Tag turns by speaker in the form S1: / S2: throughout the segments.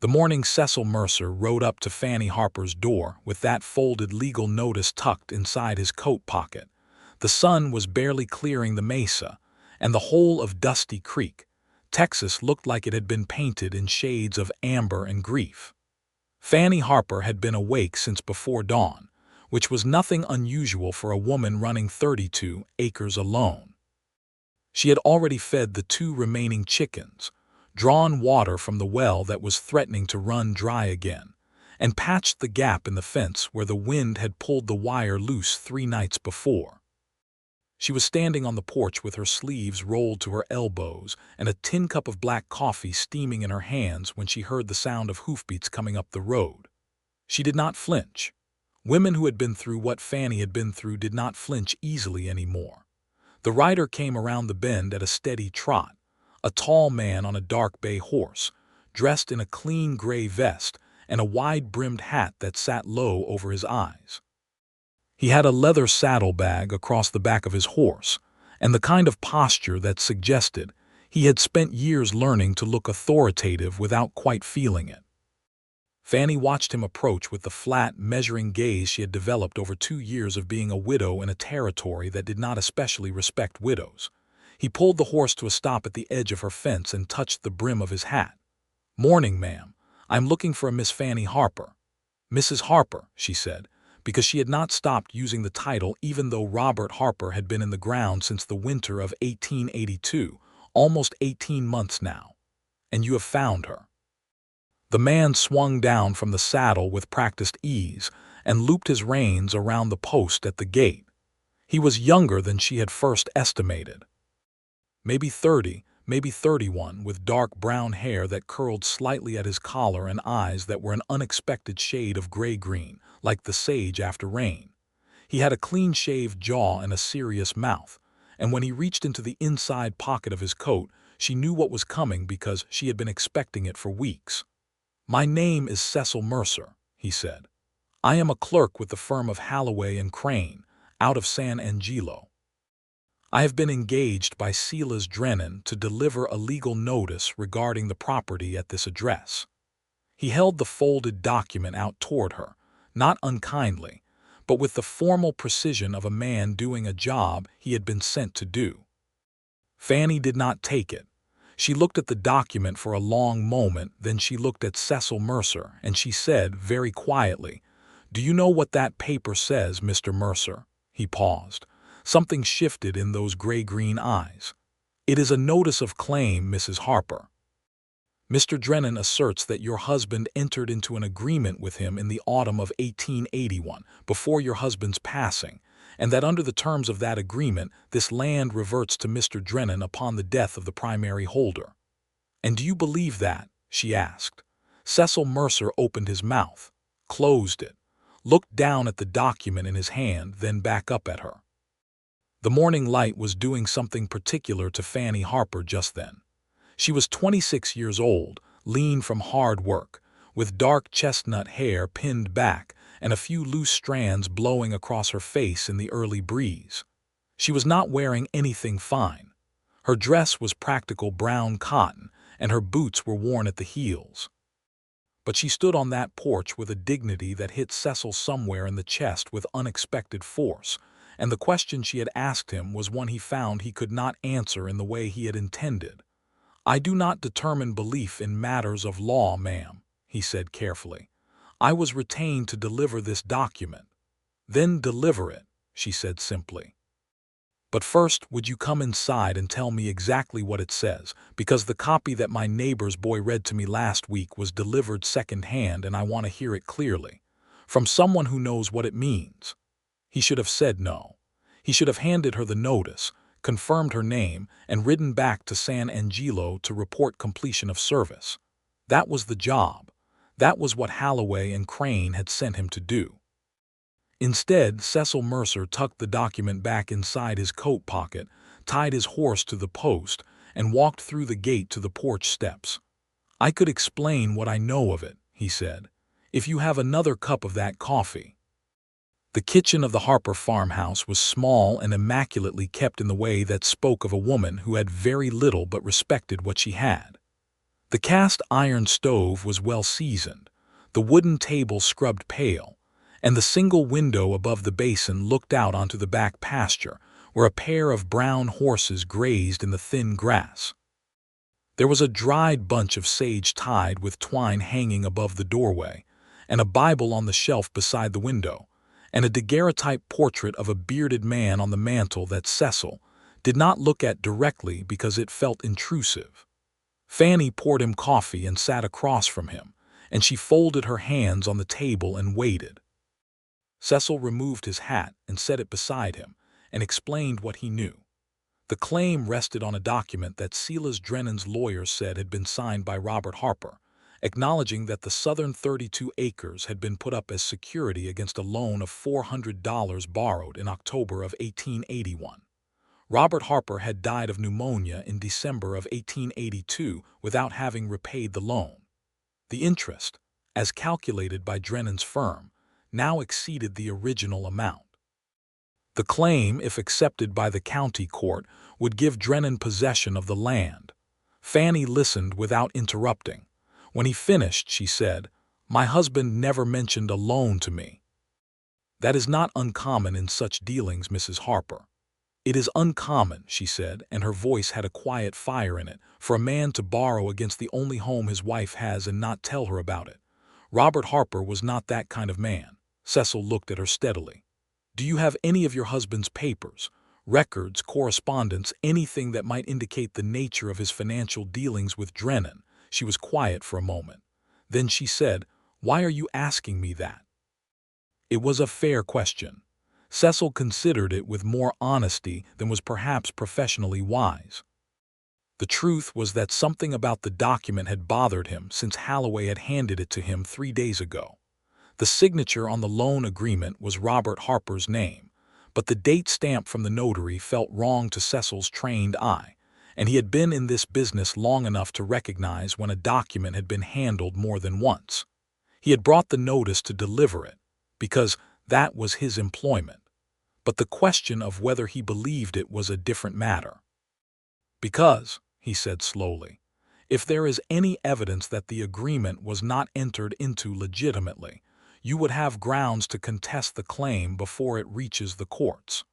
S1: The morning Cecil Mercer rode up to Fannie Harper's door with that folded legal notice tucked inside his coat pocket. The sun was barely clearing the mesa, and the whole of Dusty Creek, Texas, looked like it had been painted in shades of amber and grief. Fannie Harper had been awake since before dawn, which was nothing unusual for a woman running 32 acres alone. She had already fed the 2 remaining chickens, drawn water from the well that was threatening to run dry again, and patched the gap in the fence where the wind had pulled the wire loose 3 nights before. She was standing on the porch with her sleeves rolled to her elbows and a tin cup of black coffee steaming in her hands when she heard the sound of hoofbeats coming up the road. She did not flinch. Women who had been through what Fannie had been through did not flinch easily anymore. The rider came around the bend at a steady trot, a tall man on a dark bay horse, dressed in a clean gray vest and a wide-brimmed hat that sat low over his eyes. He had a leather saddlebag across the back of his horse, and the kind of posture that suggested he had spent years learning to look authoritative without quite feeling it. Fannie watched him approach with the flat, measuring gaze she had developed over 2 years of being a widow in a territory that did not especially respect widows. He pulled the horse to a stop at the edge of her fence and touched the brim of his hat. "Morning, ma'am. I'm looking for a Miss Fannie Harper." "Mrs. Harper," she said, because she had not stopped using the title even though Robert Harper had been in the ground since the winter of 1882, almost 18 months now. "And you have found her." The man swung down from the saddle with practiced ease and looped his reins around the post at the gate. He was younger than she had first estimated. Maybe 30, maybe 31, with dark brown hair that curled slightly at his collar and eyes that were an unexpected shade of gray-green, like the sage after rain. He had a clean-shaved jaw and a serious mouth, and when he reached into the inside pocket of his coat, she knew what was coming because she had been expecting it for weeks. "My name is Cecil Mercer," he said. "I am a clerk with the firm of Halloway and Crane, out of San Angelo. I have been engaged by Silas Drennan to deliver a legal notice regarding the property at this address." He held the folded document out toward her, not unkindly, but with the formal precision of a man doing a job he had been sent to do. Fannie did not take it. She looked at the document for a long moment, then she looked at Cecil Mercer, and she said very quietly, "Do you know what that paper says, Mr. Mercer?" He paused. Something shifted in those gray-green eyes. "It is a notice of claim, Mrs. Harper. Mr. Drennan asserts that your husband entered into an agreement with him in the autumn of 1881, before your husband's passing, and that under the terms of that agreement, this land reverts to Mr. Drennan upon the death of the primary holder." "And do you believe that?" she asked. Cecil Mercer opened his mouth, closed it, looked down at the document in his hand, then back up at her. The morning light was doing something particular to Fannie Harper just then. She was 26 years old, lean from hard work, with dark chestnut hair pinned back and a few loose strands blowing across her face in the early breeze. She was not wearing anything fine. Her dress was practical brown cotton, and her boots were worn at the heels. But she stood on that porch with a dignity that hit Cecil somewhere in the chest with unexpected force, and the question she had asked him was one he found he could not answer in the way he had intended. "I do not determine belief in matters of law, ma'am," he said carefully. "I was retained to deliver this document." "Then deliver it," she said simply. "But first, would you come inside and tell me exactly what it says, because the copy that my neighbor's boy read to me last week was delivered second-hand and I want to hear it clearly, from someone who knows what it means." He should have said no. He should have handed her the notice, confirmed her name, and ridden back to San Angelo to report completion of service. That was the job. That was what Halloway and Crane had sent him to do. Instead, Cecil Mercer tucked the document back inside his coat pocket, tied his horse to the post, and walked through the gate to the porch steps. "I could explain what I know of it," he said, "if you have another cup of that coffee." The kitchen of the Harper farmhouse was small and immaculately kept in the way that spoke of a woman who had very little but respected what she had. The cast iron stove was well seasoned, the wooden table scrubbed pale, and the single window above the basin looked out onto the back pasture, where a pair of brown horses grazed in the thin grass. There was a dried bunch of sage tied with twine hanging above the doorway, and a Bible on the shelf beside the window, and a daguerreotype portrait of a bearded man on the mantel that Cecil did not look at directly because it felt intrusive. Fannie poured him coffee and sat across from him, and she folded her hands on the table and waited. Cecil removed his hat and set it beside him and explained what he knew. The claim rested on a document that Silas Drennan's lawyer said had been signed by Robert Harper, acknowledging that the southern 32 acres had been put up as security against a loan of $400 borrowed in October of 1881. Robert Harper had died of pneumonia in December of 1882 without having repaid the loan. The interest, as calculated by Drennan's firm, now exceeded the original amount. The claim, if accepted by the county court, would give Drennan possession of the land. Fannie listened without interrupting. When he finished, she said, "My husband never mentioned a loan to me." "That is not uncommon in such dealings, Mrs. Harper." "It is uncommon," she said, and her voice had a quiet fire in it, "for a man to borrow against the only home his wife has and not tell her about it. Robert Harper was not that kind of man." Cecil looked at her steadily. "Do you have any of your husband's papers, records, correspondence, anything that might indicate the nature of his financial dealings with Drennan?" She was quiet for a moment. Then she said, "Why are you asking me that?" It was a fair question. Cecil considered it with more honesty than was perhaps professionally wise. The truth was that something about the document had bothered him since Holloway had handed it to him 3 days ago. The signature on the loan agreement was Robert Harper's name, but the date stamp from the notary felt wrong to Cecil's trained eye, and he had been in this business long enough to recognize when a document had been handled more than once. He had brought the notice to deliver it, because that was his employment. But the question of whether he believed it was a different matter. "Because," he said slowly, "if there is any evidence that the agreement was not entered into legitimately, you would have grounds to contest the claim before it reaches the courts.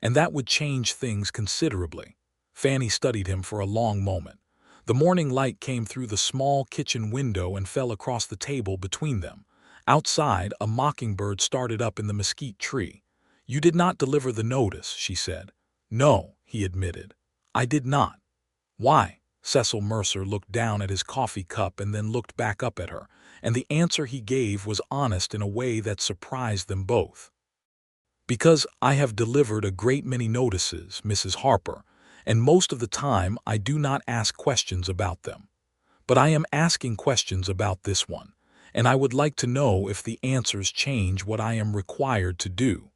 S1: And that would change things considerably." Fannie studied him for a long moment. The morning light came through the small kitchen window and fell across the table between them. Outside, a mockingbird started up in the mesquite tree. "You did not deliver the notice," she said. "No," he admitted. "I did not." "Why?" Cecil Mercer looked down at his coffee cup and then looked back up at her, and the answer he gave was honest in a way that surprised them both. "Because I have delivered a great many notices, Mrs. Harper, and most of the time I do not ask questions about them. But I am asking questions about this one, and I would like to know if the answers change what I am required to do."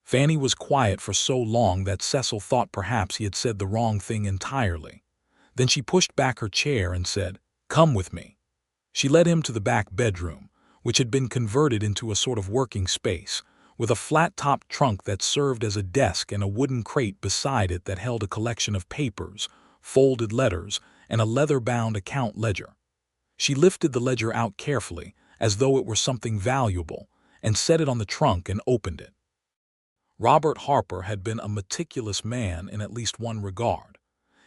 S1: Fannie was quiet for so long that Cecil thought perhaps he had said the wrong thing entirely. Then she pushed back her chair and said, "Come with me." She led him to the back bedroom, which had been converted into a sort of working space, with a flat-topped trunk that served as a desk and a wooden crate beside it that held a collection of papers, folded letters, and a leather-bound account ledger. She lifted the ledger out carefully, as though it were something valuable, and set it on the trunk and opened it. Robert Harper had been a meticulous man in at least one regard.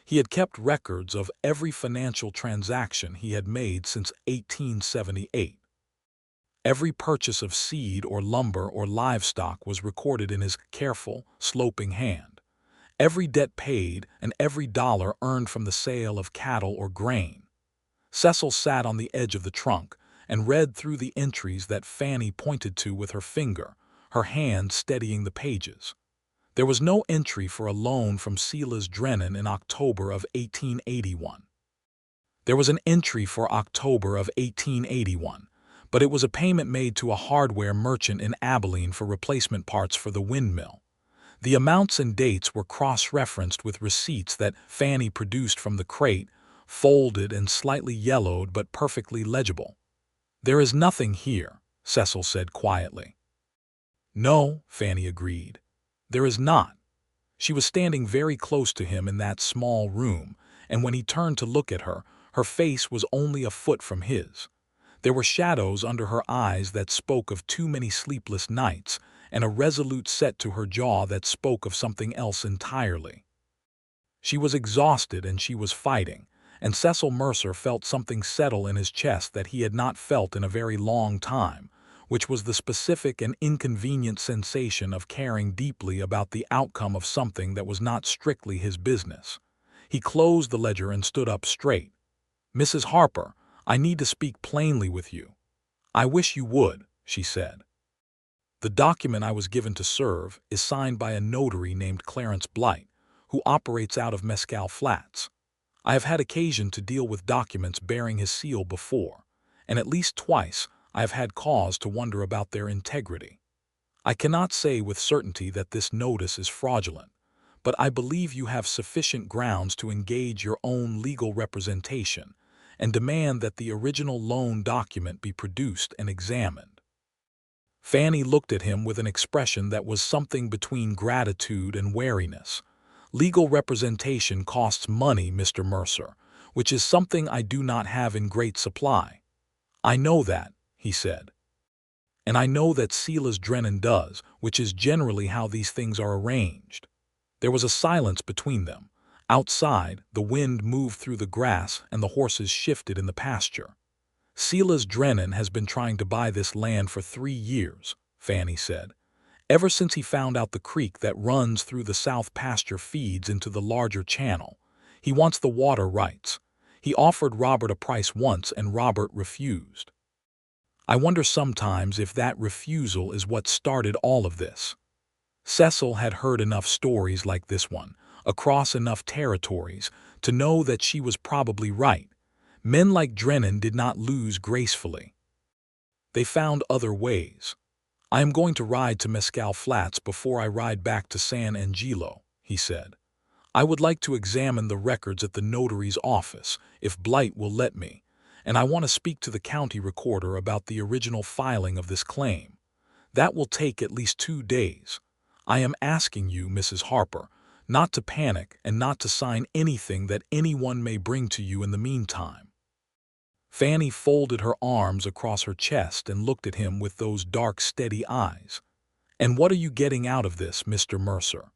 S1: He had kept records of every financial transaction he had made since 1878. Every purchase of seed or lumber or livestock was recorded in his careful, sloping hand. Every debt paid and every dollar earned from the sale of cattle or grain. Cecil sat on the edge of the trunk and read through the entries that Fannie pointed to with her finger, her hand steadying the pages. There was no entry for a loan from Silas Drennan in October of 1881. There was an entry for October of 1881, but it was a payment made to a hardware merchant in Abilene for replacement parts for the windmill. The amounts and dates were cross-referenced with receipts that Fannie produced from the crate, folded and slightly yellowed but perfectly legible. "There is nothing here," Cecil said quietly. "No," Fannie agreed. "There is not." She was standing very close to him in that small room, and when he turned to look at her, Her face was only a foot from his. There were shadows under her eyes that spoke of too many sleepless nights, and a resolute set to her jaw that spoke of something else entirely. She was exhausted and she was fighting, and Cecil Mercer felt something settle in his chest that he had not felt in a very long time, which was the specific and inconvenient sensation of caring deeply about the outcome of something that was not strictly his business. He closed the ledger and stood up straight. "Mrs. Harper, I need to speak plainly with you." "I wish you would," she said. "The document I was given to serve is signed by a notary named Clarence Blight, who operates out of Mescal Flats. I have had occasion to deal with documents bearing his seal before, and at least twice I have had cause to wonder about their integrity. I cannot say with certainty that this notice is fraudulent, but I believe you have sufficient grounds to engage your own legal representation and demand that the original loan document be produced and examined." Fannie looked at him with an expression that was something between gratitude and wariness. "Legal representation costs money, Mr. Mercer, which is something I do not have in great supply." "I know that," he said. "And I know that Silas Drennan does, which is generally how these things are arranged." There was a silence between them. Outside, the wind moved through the grass and the horses shifted in the pasture. "Silas Drennan has been trying to buy this land for 3 years," Fannie said. "Ever since he found out the creek that runs through the south pasture feeds into the larger channel. He wants the water rights. He offered Robert a price once and Robert refused. I wonder sometimes if that refusal is what started all of this." Cecil had heard enough stories like this one, across enough territories, to know that she was probably right. Men like Drennan did not lose gracefully. They found other ways. "I am going to ride to Mescal Flats before I ride back to San Angelo," he said. "I would like to examine the records at the notary's office, if Blight will let me, and I want to speak to the county recorder about the original filing of this claim. That will take at least 2 days. I am asking you, Mrs. Harper, not to panic and not to sign anything that anyone may bring to you in the meantime." Fannie folded her arms across her chest and looked at him with those dark, steady eyes. "And what are you getting out of this, Mr. Mercer?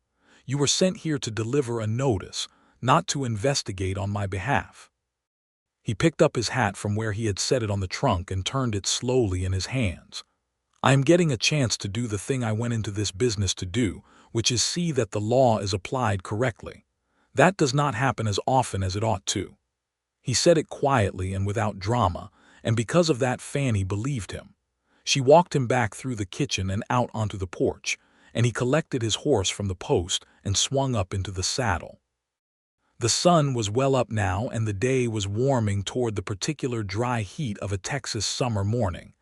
S1: You were sent here to deliver a notice, not to investigate on my behalf." He picked up his hat from where he had set it on the trunk and turned it slowly in his hands. "I am getting a chance to do the thing I went into this business to do, which is see that the law is applied correctly. That does not happen as often as it ought to." He said it quietly and without drama, and because of that Fannie believed him. She walked him back through the kitchen and out onto the porch, and he collected his horse from the post and swung up into the saddle. The sun was well up now and the day was warming toward the particular dry heat of a Texas summer morning.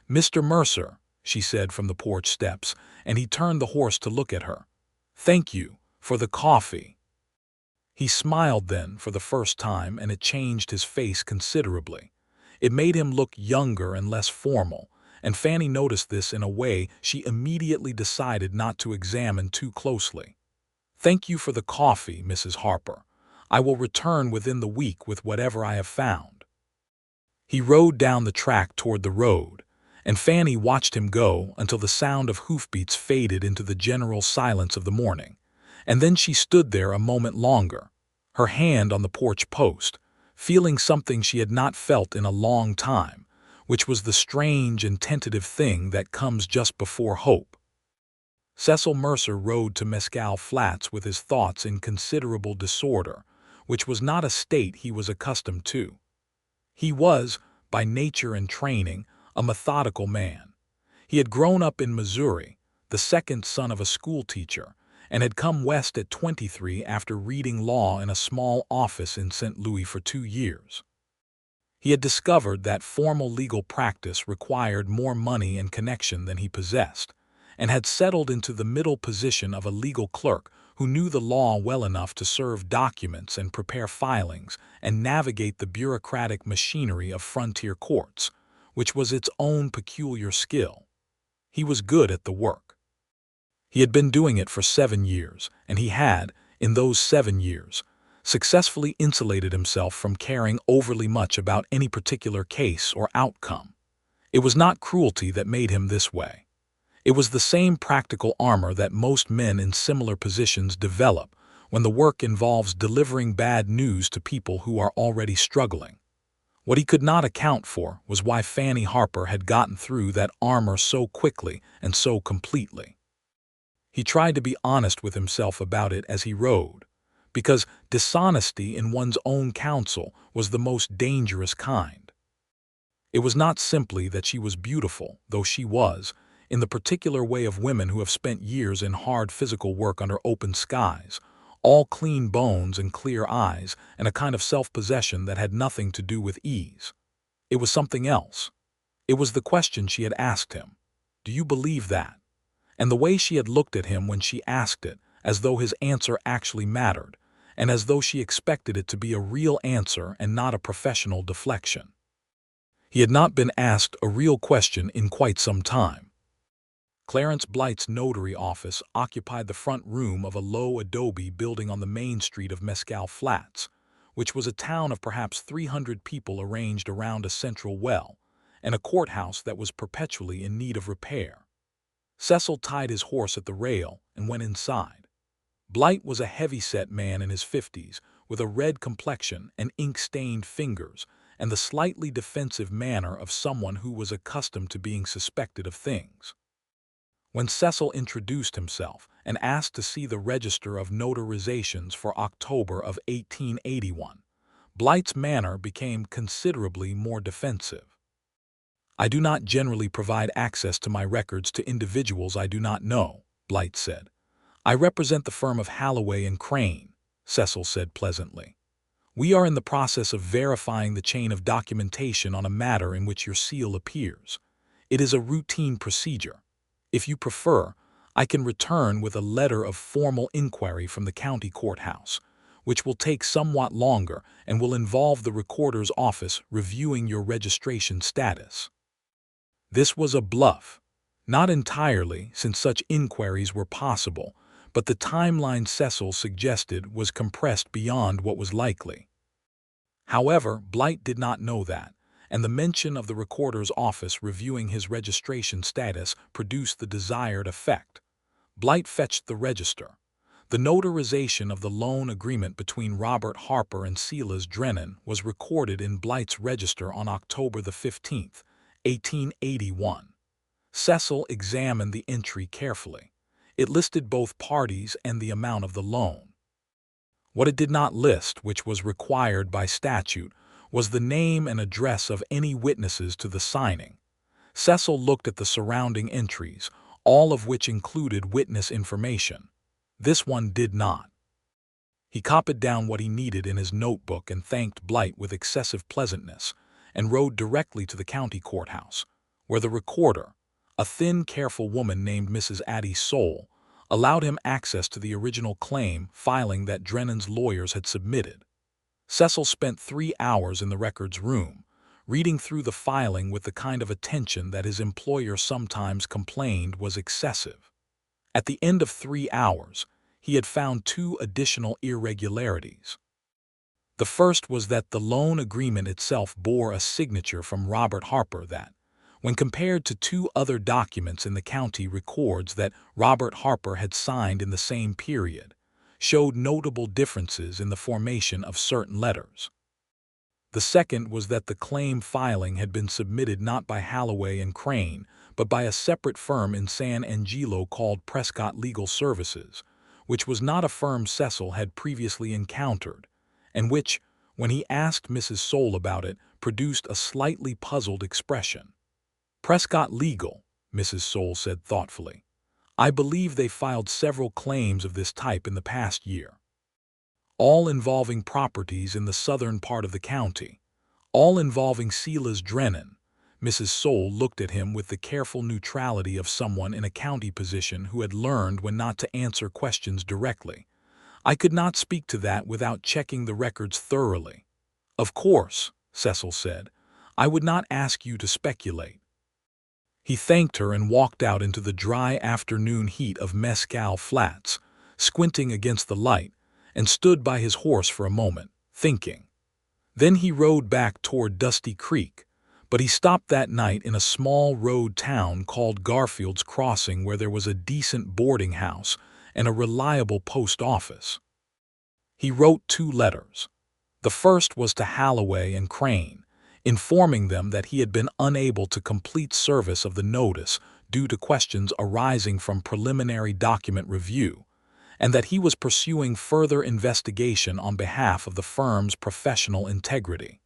S1: "Mr. Mercer," she said from the porch steps, and he turned the horse to look at her. "Thank you for the coffee." He smiled then for the first time, and it changed his face considerably. It made him look younger and less formal, and Fannie noticed this in a way she immediately decided not to examine too closely. "Thank you for the coffee, Mrs. Harper. I will return within the week with whatever I have found." He rode down the track toward the road, and Fannie watched him go until the sound of hoofbeats faded into the general silence of the morning, and then she stood there a moment longer, her hand on the porch post, feeling something she had not felt in a long time, which was the strange and tentative thing that comes just before hope. Cecil Mercer rode to Mescal Flats with his thoughts in considerable disorder, which was not a state he was accustomed to. He was, by nature and training, a methodical man. He had grown up in Missouri, the second son of a schoolteacher, and had come west at 23 after reading law in a small office in St. Louis for 2 years. He had discovered that formal legal practice required more money and connection than he possessed, and had settled into the middle position of a legal clerk who knew the law well enough to serve documents and prepare filings and navigate the bureaucratic machinery of frontier courts, which was its own peculiar skill. He was good at the work. He had been doing it for 7 years, and he had, in those 7 years, successfully insulated himself from caring overly much about any particular case or outcome. It was not cruelty that made him this way. It was the same practical armor that most men in similar positions develop when the work involves delivering bad news to people who are already struggling. What he could not account for was why Fannie Harper had gotten through that armor so quickly and so completely. He tried to be honest with himself about it as he rode, because dishonesty in one's own counsel was the most dangerous kind. It was not simply that she was beautiful, though she was, in the particular way of women who have spent years in hard physical work under open skies, all clean bones and clear eyes, and a kind of self-possession that had nothing to do with ease. It was something else. It was the question she had asked him. "Do you believe that?" And the way she had looked at him when she asked it, as though his answer actually mattered, and as though she expected it to be a real answer and not a professional deflection. He had not been asked a real question in quite some time. Clarence Blight's notary office occupied the front room of a low adobe building on the main street of Mescal Flats, which was a town of perhaps 300 people arranged around a central well, and a courthouse that was perpetually in need of repair. Cecil tied his horse at the rail and went inside. Blight was a heavy-set man in his 50s, with a red complexion and ink-stained fingers, and the slightly defensive manner of someone who was accustomed to being suspected of things. When Cecil introduced himself and asked to see the register of notarizations for October of 1881, Blight's manner became considerably more defensive. "I do not generally provide access to my records to individuals I do not know," Blight said. "I represent the firm of Halloway and Crane," Cecil said pleasantly. "We are in the process of verifying the chain of documentation on a matter in which your seal appears. It is a routine procedure. If you prefer, I can return with a letter of formal inquiry from the county courthouse, which will take somewhat longer and will involve the recorder's office reviewing your registration status." This was a bluff. Not entirely, since such inquiries were possible, but the timeline Cecil suggested was compressed beyond what was likely. However, Blight did not know that, and the mention of the recorder's office reviewing his registration status produced the desired effect. Blight fetched the register. The notarization of the loan agreement between Robert Harper and Silas Drennan was recorded in Blight's register on October the 15th, 1881. Cecil examined the entry carefully. It listed both parties and the amount of the loan. What it did not list, which was required by statute, was the name and address of any witnesses to the signing. Cecil looked at the surrounding entries, all of which included witness information. This one did not. He copied down what he needed in his notebook and thanked Blight with excessive pleasantness, and rode directly to the county courthouse, where the recorder, a thin, careful woman named Mrs. Addie Soule, allowed him access to the original claim filing that Drennan's lawyers had submitted. Cecil spent 3 hours in the records room, reading through the filing with the kind of attention that his employer sometimes complained was excessive. At the end of 3 hours, he had found 2 additional irregularities. The first was that the loan agreement itself bore a signature from Robert Harper that, when compared to 2 other documents in the county records that Robert Harper had signed in the same period, showed notable differences in the formation of certain letters. The second was that the claim filing had been submitted not by Halloway and Crane, but by a separate firm in San Angelo called Prescott Legal Services, which was not a firm Cecil had previously encountered, and which, when he asked Mrs. Soule about it, produced a slightly puzzled expression. "Prescott Legal," Mrs. Soule said thoughtfully. "I believe they filed several claims of this type in the past year. All involving properties in the southern part of the county. All involving Silas Drennan." Mrs. Soule looked at him with the careful neutrality of someone in a county position who had learned when not to answer questions directly. "I could not speak to that without checking the records thoroughly." "Of course," Cecil said. "I would not ask you to speculate." He thanked her and walked out into the dry afternoon heat of Mescal Flats, squinting against the light, and stood by his horse for a moment, thinking. Then he rode back toward Dusty Creek, but he stopped that night in a small road town called Garfield's Crossing where there was a decent boarding house and a reliable post office. He wrote 2 letters. The first was to Halloway and Crane, informing them that he had been unable to complete service of the notice due to questions arising from preliminary document review, and that he was pursuing further investigation on behalf of the firm's professional integrity.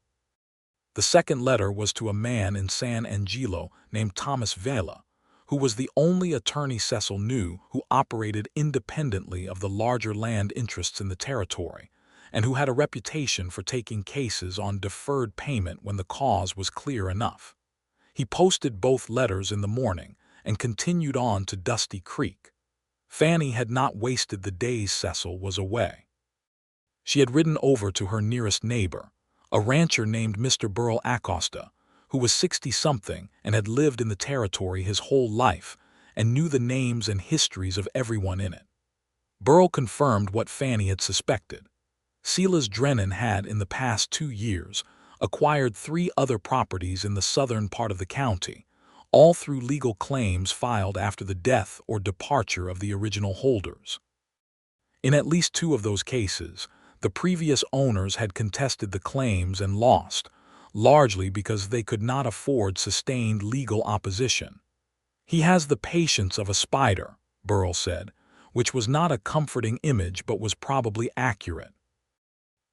S1: The second letter was to a man in San Angelo named Thomas Vela, who was the only attorney Cecil knew who operated independently of the larger land interests in the territory, and who had a reputation for taking cases on deferred payment when the cause was clear enough. He posted both letters in the morning and continued on to Dusty Creek. Fannie had not wasted the days Cecil was away. She had ridden over to her nearest neighbor, a rancher named Mr. Burl Acosta, who was 60-something and had lived in the territory his whole life and knew the names and histories of everyone in it. Burl confirmed what Fannie had suspected. Silas Drennan had, in the past 2 years, acquired 3 other properties in the southern part of the county, all through legal claims filed after the death or departure of the original holders. In at least 2 of those cases, the previous owners had contested the claims and lost, largely because they could not afford sustained legal opposition. "He has the patience of a spider," Burl said, which was not a comforting image but was probably accurate.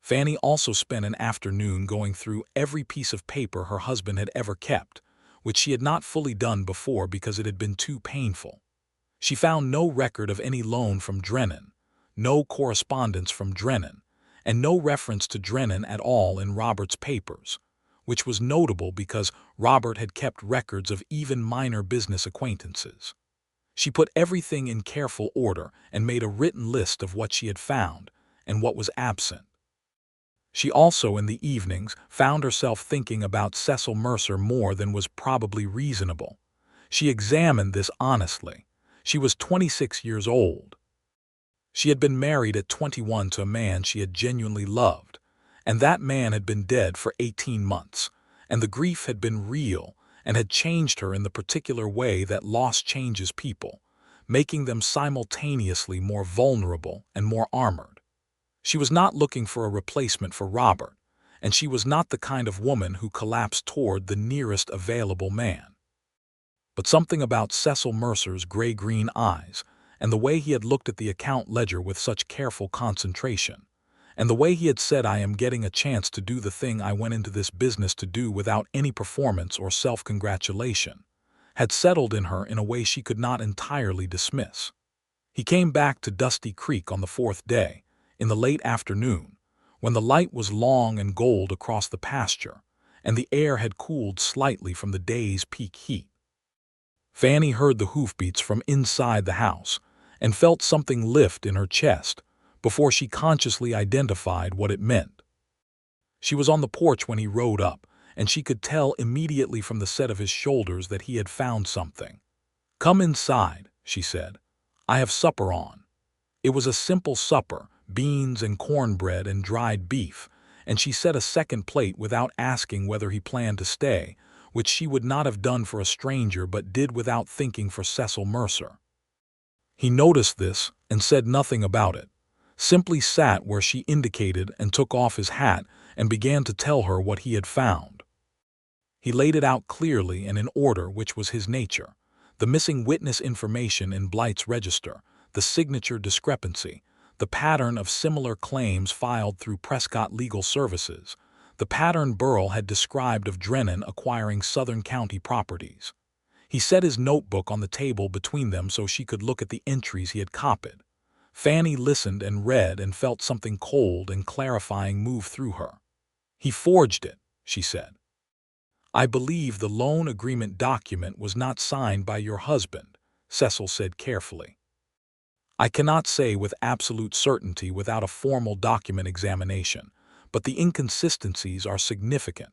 S1: Fannie also spent an afternoon going through every piece of paper her husband had ever kept, which she had not fully done before because it had been too painful. She found no record of any loan from Drennan, no correspondence from Drennan, and no reference to Drennan at all in Robert's papers, which was notable because Robert had kept records of even minor business acquaintances. She put everything in careful order and made a written list of what she had found and what was absent. She also, in the evenings, found herself thinking about Cecil Mercer more than was probably reasonable. She examined this honestly. She was 26 years old. She had been married at 21 to a man she had genuinely loved, and that man had been dead for 18 months, and the grief had been real and had changed her in the particular way that loss changes people, making them simultaneously more vulnerable and more armored. She was not looking for a replacement for Robert, and she was not the kind of woman who collapsed toward the nearest available man. But something about Cecil Mercer's gray-green eyes, and the way he had looked at the account ledger with such careful concentration, and the way he had said, "I am getting a chance to do the thing I went into this business to do without any performance or self-congratulation," had settled in her in a way she could not entirely dismiss. He came back to Dusty Creek on the 4th day, in the late afternoon, when the light was long and gold across the pasture, and the air had cooled slightly from the day's peak heat. Fannie heard the hoofbeats from inside the house and felt something lift in her chest before she consciously identified what it meant. She was on the porch when he rode up, and she could tell immediately from the set of his shoulders that he had found something. "Come inside," she said. "I have supper on." It was a simple supper, beans and cornbread and dried beef, and she set a second plate without asking whether he planned to stay, which she would not have done for a stranger but did without thinking for Cecil Mercer. He noticed this and said nothing about it, simply sat where she indicated and took off his hat and began to tell her what he had found. He laid it out clearly and in order which was his nature: the missing witness information in Blight's register, the signature discrepancy, the pattern of similar claims filed through Prescott Legal Services, the pattern Burl had described of Drennan acquiring Southern County properties. He set his notebook on the table between them so she could look at the entries he had copied. Fannie listened and read and felt something cold and clarifying move through her. "He forged it," she said. "I believe the loan agreement document was not signed by your husband," Cecil said carefully. "I cannot say with absolute certainty without a formal document examination, but the inconsistencies are significant.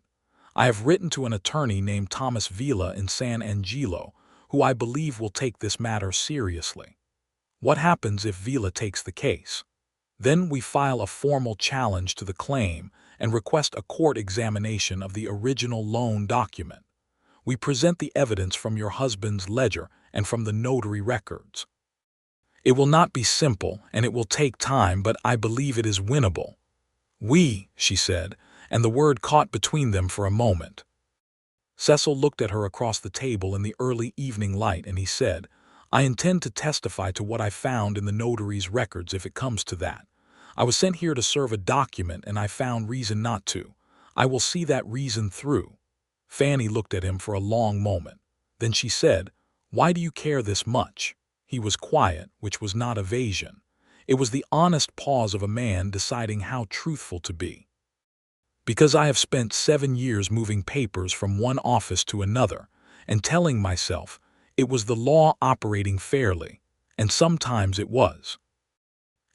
S1: I have written to an attorney named Thomas Vela in San Angelo, who I believe will take this matter seriously." "What happens if Vela takes the case?" Then we file a formal challenge to the claim and request a court examination of the original loan document. We present the evidence from your husband's ledger and from the notary records. It will not be simple, and it will take time, but I believe it is winnable. She said, and the word caught between them for a moment. Cecil looked at her across the table in the early evening light, and he said, I intend to testify to what I found in the notary's records if it comes to that. I was sent here to serve a document, and I found reason not to. I will see that reason through. Fannie looked at him for a long moment. Then she said, Why do you care this much? He was quiet, which was not evasion. It was the honest pause of a man deciding how truthful to be. Because I have spent 7 years moving papers from one office to another and telling myself it was the law operating fairly, and sometimes it was.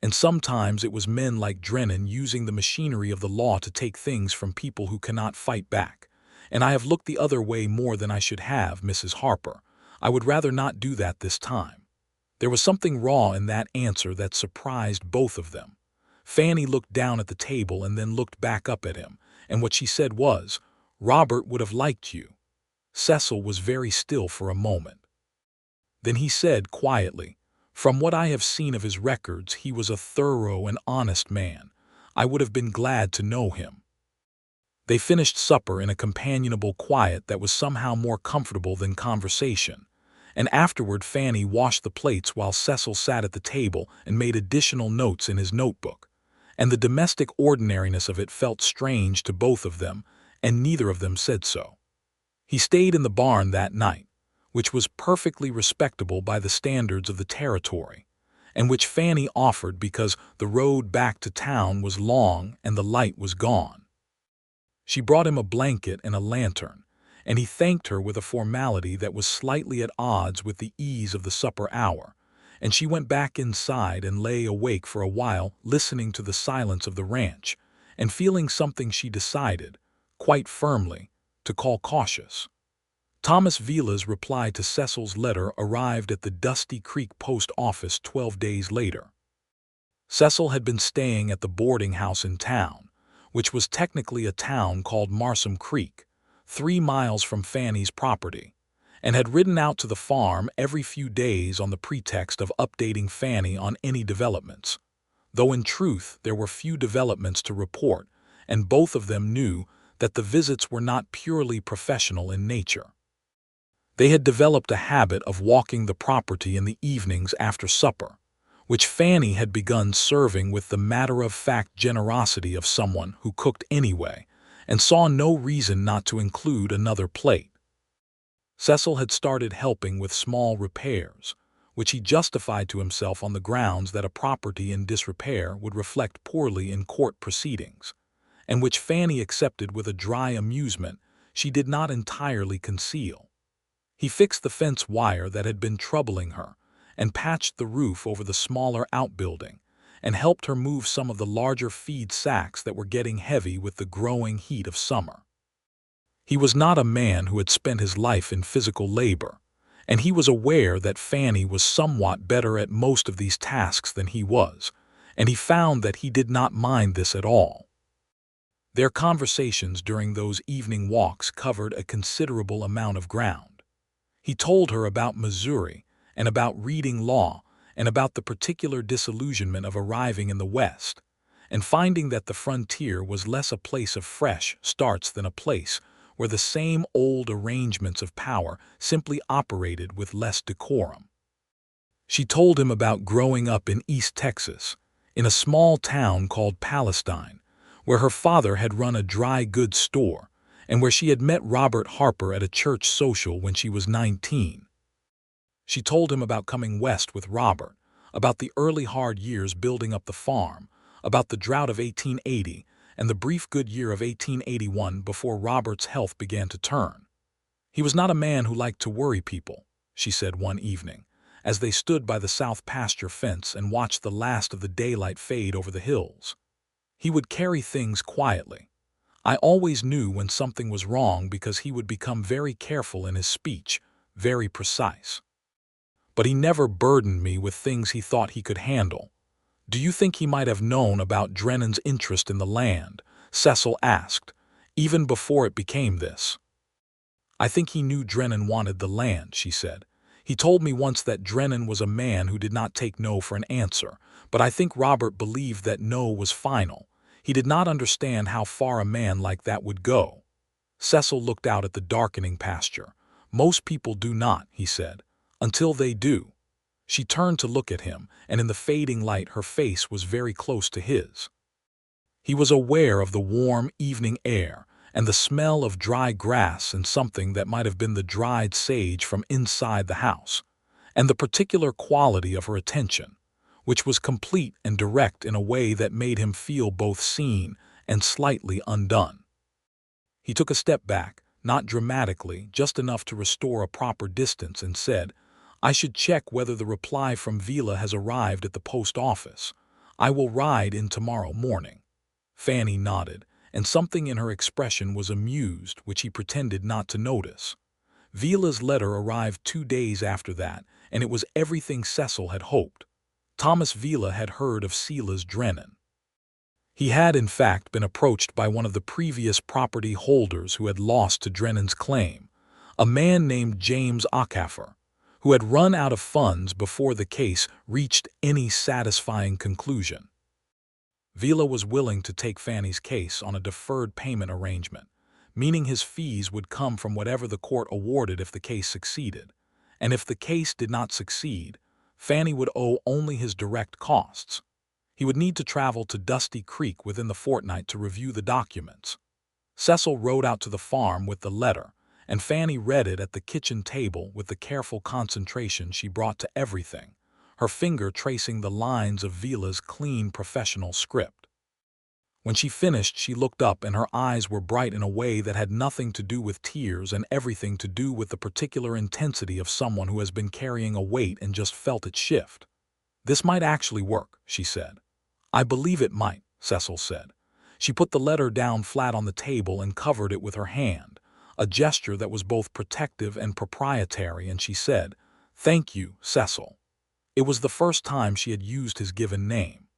S1: And sometimes it was men like Drennan using the machinery of the law to take things from people who cannot fight back. And I have looked the other way more than I should have, Mrs. Harper. I would rather not do that this time. There was something raw in that answer that surprised both of them. Fannie looked down at the table and then looked back up at him, and what she said was, Robert would have liked you. Cecil was very still for a moment. Then he said quietly, From what I have seen of his records, he was a thorough and honest man. I would have been glad to know him. They finished supper in a companionable quiet that was somehow more comfortable than conversation, and afterward Fannie washed the plates while Cecil sat at the table and made additional notes in his notebook, and the domestic ordinariness of it felt strange to both of them, and neither of them said so. He stayed in the barn that night, which was perfectly respectable by the standards of the territory, and which Fannie offered because the road back to town was long and the light was gone. She brought him a blanket and a lantern, and he thanked her with a formality that was slightly at odds with the ease of the supper hour, and she went back inside and lay awake for a while listening to the silence of the ranch and feeling something she decided, quite firmly, to call cautious. Thomas Vila's reply to Cecil's letter arrived at the Dusty Creek post office 12 days later. Cecil had been staying at the boarding house in town, which was technically a town called Marsom Creek, 3 miles from Fannie's property, and had ridden out to the farm every few days on the pretext of updating Fannie on any developments, though in truth there were few developments to report, and both of them knew that the visits were not purely professional in nature. They had developed a habit of walking the property in the evenings after supper, which Fannie had begun serving with the matter-of-fact generosity of someone who cooked anyway and saw no reason not to include another plate. Cecil had started helping with small repairs, which he justified to himself on the grounds that a property in disrepair would reflect poorly in court proceedings, and which Fannie accepted with a dry amusement she did not entirely conceal. He fixed the fence wire that had been troubling her, and patched the roof over the smaller outbuilding, and helped her move some of the larger feed sacks that were getting heavy with the growing heat of summer. He was not a man who had spent his life in physical labor, and he was aware that Fannie was somewhat better at most of these tasks than he was, and he found that he did not mind this at all. Their conversations during those evening walks covered a considerable amount of ground. He told her about Missouri, and about reading law, and about the particular disillusionment of arriving in the West, and finding that the frontier was less a place of fresh starts than a place where the same old arrangements of power simply operated with less decorum. She told him about growing up in East Texas, in a small town called Palestine, where her father had run a dry goods store, and where she had met Robert Harper at a church social when she was 19. She told him about coming west with Robert, about the early hard years building up the farm, about the drought of 1880 and the brief good year of 1881 before Robert's health began to turn. He was not a man who liked to worry people, she said one evening, as they stood by the south pasture fence and watched the last of the daylight fade over the hills. He would carry things quietly. I always knew when something was wrong because he would become very careful in his speech, very precise. But he never burdened me with things he thought he could handle. "Do you think he might have known about Drennan's interest in the land?" Cecil asked, "even before it became this?" "I think he knew Drennan wanted the land," she said. "He told me once that Drennan was a man who did not take no for an answer, but I think Robert believed that no was final. He did not understand how far a man like that would go." Cecil looked out at the darkening pasture. "Most people do not," he said, "until they do." She turned to look at him, and in the fading light her face was very close to his. He was aware of the warm evening air, and the smell of dry grass and something that might have been the dried sage from inside the house, and the particular quality of her attention, which was complete and direct in a way that made him feel both seen and slightly undone. He took a step back, not dramatically, just enough to restore a proper distance, and said, "I should check whether the reply from Vila has arrived at the post office. I will ride in tomorrow morning." Fanny nodded, and something in her expression was amused, which he pretended not to notice. Vila's letter arrived 2 days after that, and it was everything Cecil had hoped. Thomas Vila had heard of Silas Drennan. He had, in fact, been approached by one of the previous property holders who had lost to Drennan's claim, a man named James Ockafer, who had run out of funds before the case reached any satisfying conclusion. Vila was willing to take Fanny's case on a deferred payment arrangement, meaning his fees would come from whatever the court awarded if the case succeeded, and if the case did not succeed, Fanny would owe only his direct costs. He would need to travel to Dusty Creek within the fortnight to review the documents. Cecil rode out to the farm with the letter, and Fanny read it at the kitchen table with the careful concentration she brought to everything, her finger tracing the lines of Vila's clean professional script. When she finished, she looked up, and her eyes were bright in a way that had nothing to do with tears and everything to do with the particular intensity of someone who has been carrying a weight and just felt it shift. "This might actually work," she said. "I believe it might," Cecil said. She put the letter down flat on the table and covered it with her hand, a gesture that was both protective and proprietary, and she said, "Thank you, Cecil." It was the first time she had used his given name.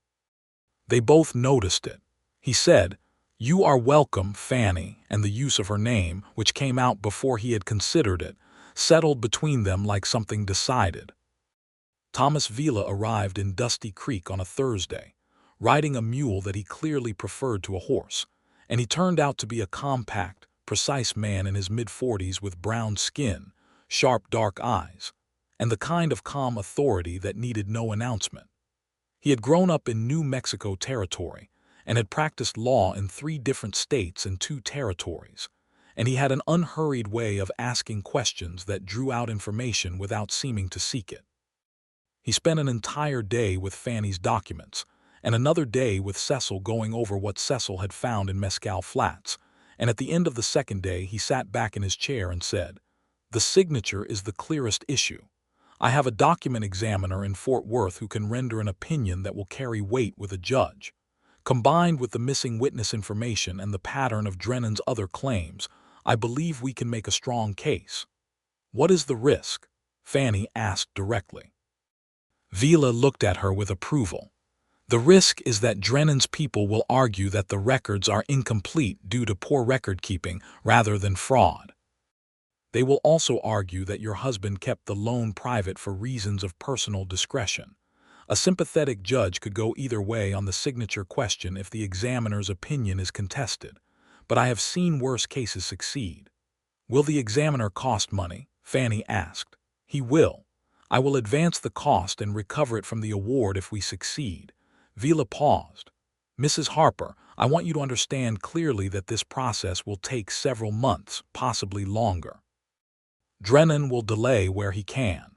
S1: They both noticed it. He said, "You are welcome, Fanny," and the use of her name, which came out before he had considered it, settled between them like something decided. Thomas Vila arrived in Dusty Creek on a Thursday, riding a mule that he clearly preferred to a horse, and he turned out to be a compact, precise man in his mid-40s with brown skin, sharp dark eyes, and the kind of calm authority that needed no announcement. He had grown up in New Mexico Territory and had practiced law in 3 different states and 2 territories, and he had an unhurried way of asking questions that drew out information without seeming to seek it. He spent an entire day with Fanny's documents, and another day with Cecil going over what Cecil had found in Mescal Flats, and at the end of the second day he sat back in his chair and said, "The signature is the clearest issue. I have a document examiner in Fort Worth who can render an opinion that will carry weight with a judge. Combined with the missing witness information and the pattern of Drennan's other claims, I believe we can make a strong case." "What is the risk?" Fanny asked directly. Vila looked at her with approval. "The risk is that Drennan's people will argue that the records are incomplete due to poor record-keeping rather than fraud. They will also argue that your husband kept the loan private for reasons of personal discretion. A sympathetic judge could go either way on the signature question if the examiner's opinion is contested, but I have seen worse cases succeed." "Will the examiner cost money?" Fanny asked. "He will. I will advance the cost and recover it from the award if we succeed." Vila paused. "Mrs. Harper, I want you to understand clearly that this process will take several months, possibly longer. Drennan will delay where he can.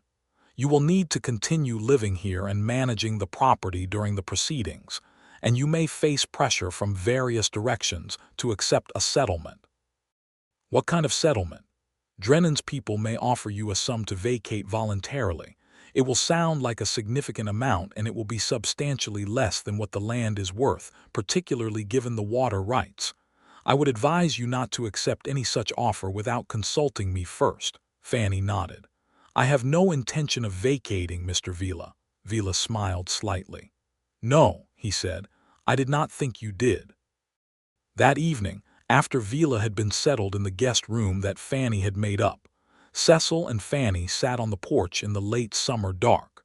S1: You will need to continue living here and managing the property during the proceedings, and you may face pressure from various directions to accept a settlement." "What kind of settlement?" "Drennan's people may offer you a sum to vacate voluntarily. It will sound like a significant amount, and it will be substantially less than what the land is worth, particularly given the water rights. I would advise you not to accept any such offer without consulting me first." Fanny nodded. "I have no intention of vacating, Mr. Vila." Vila smiled slightly. "No," he said, "I did not think you did." That evening, after Vila had been settled in the guest room that Fanny had made up, Cecil and Fanny sat on the porch in the late summer dark.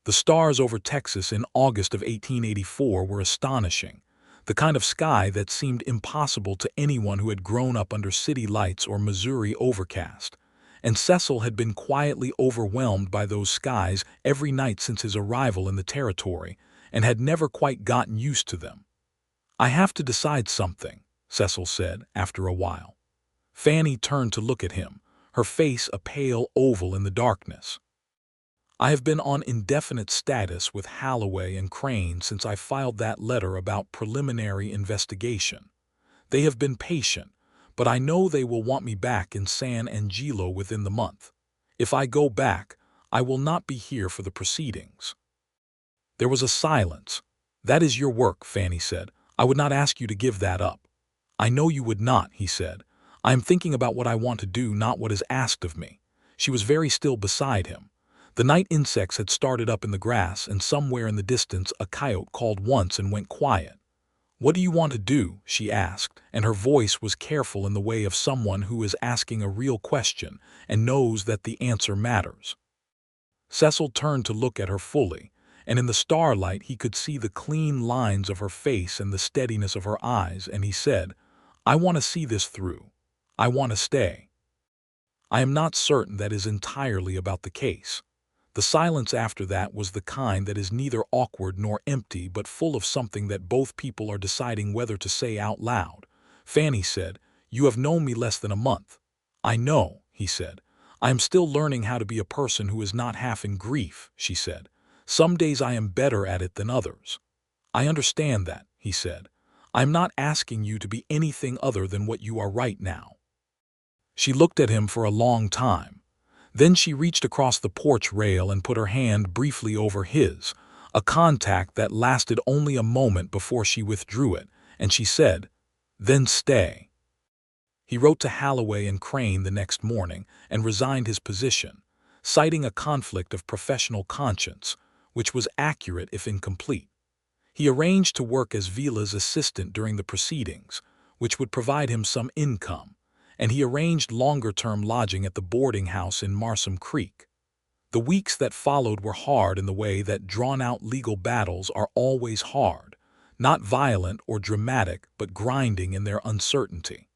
S1: The stars over Texas in August of 1884 were astonishing, the kind of sky that seemed impossible to anyone who had grown up under city lights or Missouri overcast. And Cecil had been quietly overwhelmed by those skies every night since his arrival in the territory, and had never quite gotten used to them. "I have to decide something," Cecil said after a while. Fanny turned to look at him, her face a pale oval in the darkness. "I have been on indefinite status with Holloway and Crane since I filed that letter about preliminary investigation. They have been patient, but I know they will want me back in San Angelo within the month. If I go back, I will not be here for the proceedings." There was a silence. "That is your work," Fanny said. "I would not ask you to give that up." "I know you would not," he said. "I am thinking about what I want to do, not what is asked of me." She was very still beside him. The night insects had started up in the grass, and somewhere in the distance a coyote called once and went quiet. "What do you want to do?" she asked, and her voice was careful in the way of someone who is asking a real question and knows that the answer matters. Cecil turned to look at her fully, and in the starlight he could see the clean lines of her face and the steadiness of her eyes, and he said, "I want to see this through. I want to stay. I am not certain that is entirely about the case." The silence after that was the kind that is neither awkward nor empty, but full of something that both people are deciding whether to say out loud. Fanny said, "You have known me less than a month." "I know," he said. "I am still learning how to be a person who is not half in grief," she said. "Some days I am better at it than others." "I understand that," he said. "I am not asking you to be anything other than what you are right now." She looked at him for a long time. Then she reached across the porch rail and put her hand briefly over his, a contact that lasted only a moment before she withdrew it, and she said, "Then stay." He wrote to Holloway and Crane the next morning and resigned his position, citing a conflict of professional conscience, which was accurate if incomplete. He arranged to work as Vila's assistant during the proceedings, which would provide him some income, and he arranged longer-term lodging at the boarding house in Marsom Creek. The weeks that followed were hard in the way that drawn-out legal battles are always hard, not violent or dramatic but grinding in their uncertainty.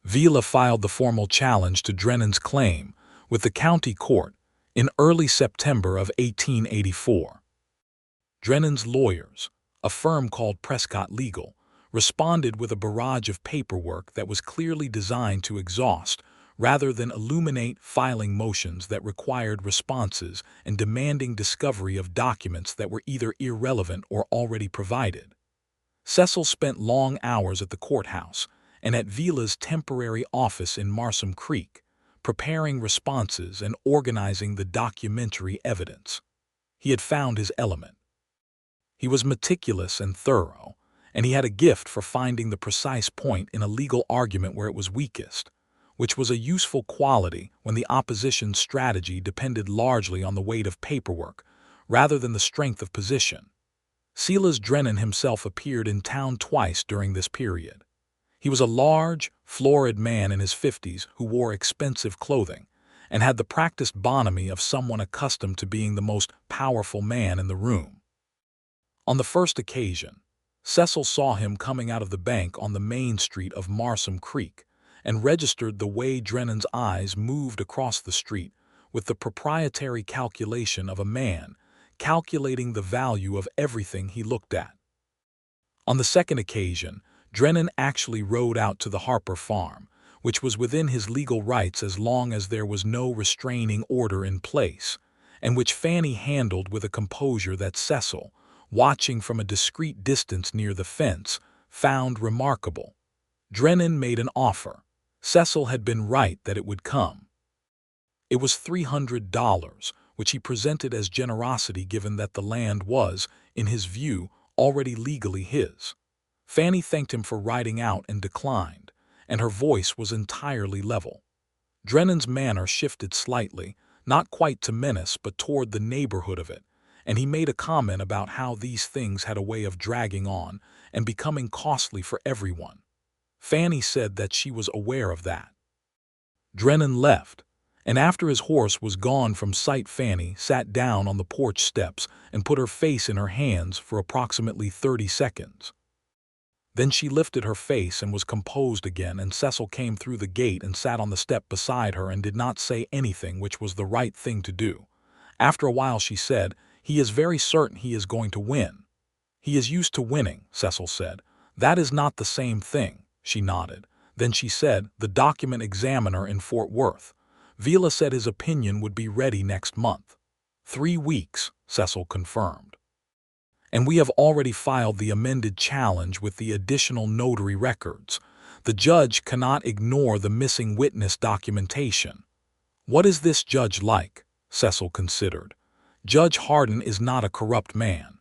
S1: Vila filed the formal challenge to Drennan's claim with the county court in early September of 1884. Drennan's lawyers, a firm called Prescott Legal, responded with a barrage of paperwork that was clearly designed to exhaust rather than illuminate, filing motions that required responses and demanding discovery of documents that were either irrelevant or already provided. Cecil spent long hours at the courthouse and at Vila's temporary office in Marsom Creek, preparing responses and organizing the documentary evidence. He had found his element. He was meticulous and thorough, and he had a gift for finding the precise point in a legal argument where it was weakest, which was a useful quality when the opposition's strategy depended largely on the weight of paperwork rather than the strength of position. Silas Drennan himself appeared in town twice during this period. He was a large, florid man in his 50s who wore expensive clothing and had the practiced bonhomie of someone accustomed to being the most powerful man in the room. On the first occasion, Cecil saw him coming out of the bank on the main street of Marsom Creek and registered the way Drennan's eyes moved across the street with the proprietary calculation of a man calculating the value of everything he looked at. On the second occasion, Drennan actually rode out to the Harper farm, which was within his legal rights as long as there was no restraining order in place, and which Fanny handled with a composure that Cecil, watching from a discreet distance near the fence, found remarkable. Drennan made an offer. Cecil had been right that it would come. It was $300, which he presented as generosity given that the land was, in his view, already legally his. Fanny thanked him for riding out and declined, and her voice was entirely level. Drennan's manner shifted slightly, not quite to menace but toward the neighborhood of it, and he made a comment about how these things had a way of dragging on and becoming costly for everyone. Fannie said that she was aware of that. Drennan left, and after his horse was gone from sight, Fannie sat down on the porch steps and put her face in her hands for approximately 30 seconds. Then she lifted her face and was composed again, and Cecil came through the gate and sat on the step beside her and did not say anything, which was the right thing to do. After a while she said, "He is very certain he is going to win." "He is used to winning," Cecil said. "That is not the same thing." She nodded. Then she said, "The document examiner in Fort Worth. Vila said his opinion would be ready next month." 3 weeks, Cecil confirmed. "And we have already filed the amended challenge with the additional notary records. The judge cannot ignore the missing witness documentation." "What is this judge like?" Cecil considered. "Judge Hardin is not a corrupt man.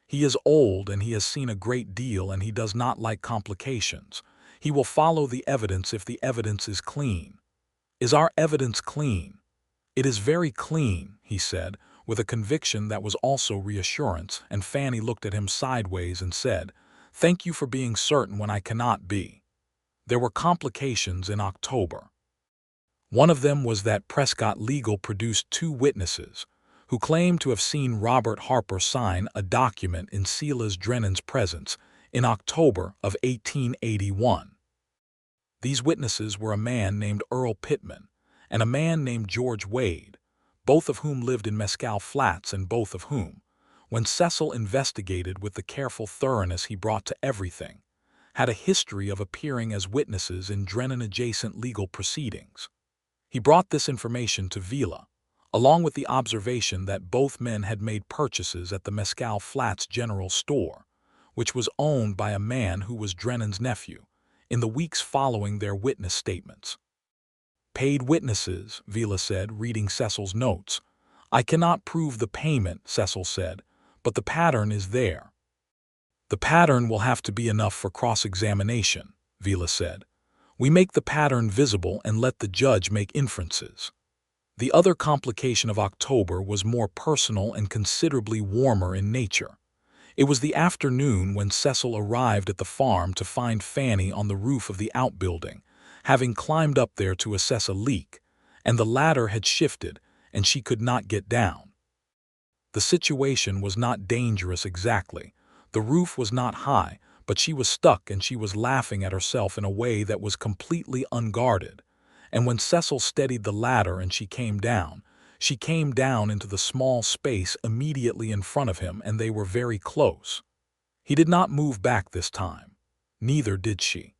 S1: He is old and he has seen a great deal, and he does not like complications. He will follow the evidence if the evidence is clean." "Is our evidence clean?" "It is very clean," he said, with a conviction that was also reassurance, and Fannie looked at him sideways and said, "Thank you for being certain when I cannot be." There were complications in October. One of them was that Prescott Legal produced 2 witnesses who claimed to have seen Robert Harper sign a document in Silas Drennan's presence in October of 1881. These witnesses were a man named Earl Pittman and a man named George Wade, both of whom lived in Mescal Flats, and both of whom, when Cecil investigated with the careful thoroughness he brought to everything, had a history of appearing as witnesses in Drennan-adjacent legal proceedings. He brought this information to Vila, along with the observation that both men had made purchases at the Mescal Flats General Store, which was owned by a man who was Drennan's nephew, in the weeks following their witness statements. "Paid witnesses," Vila said, reading Cecil's notes. "I cannot prove the payment," Cecil said, "but the pattern is there." "The pattern will have to be enough for cross-examination," Vila said. "We make the pattern visible and let the judge make inferences." The other complication of October was more personal and considerably warmer in nature. It was the afternoon when Cecil arrived at the farm to find Fannie on the roof of the outbuilding, having climbed up there to assess a leak, and the ladder had shifted and she could not get down. The situation was not dangerous exactly. The roof was not high, but she was stuck and she was laughing at herself in a way that was completely unguarded. And when Cecil steadied the ladder and she came down into the small space immediately in front of him, and they were very close. He did not move back this time. Neither did she.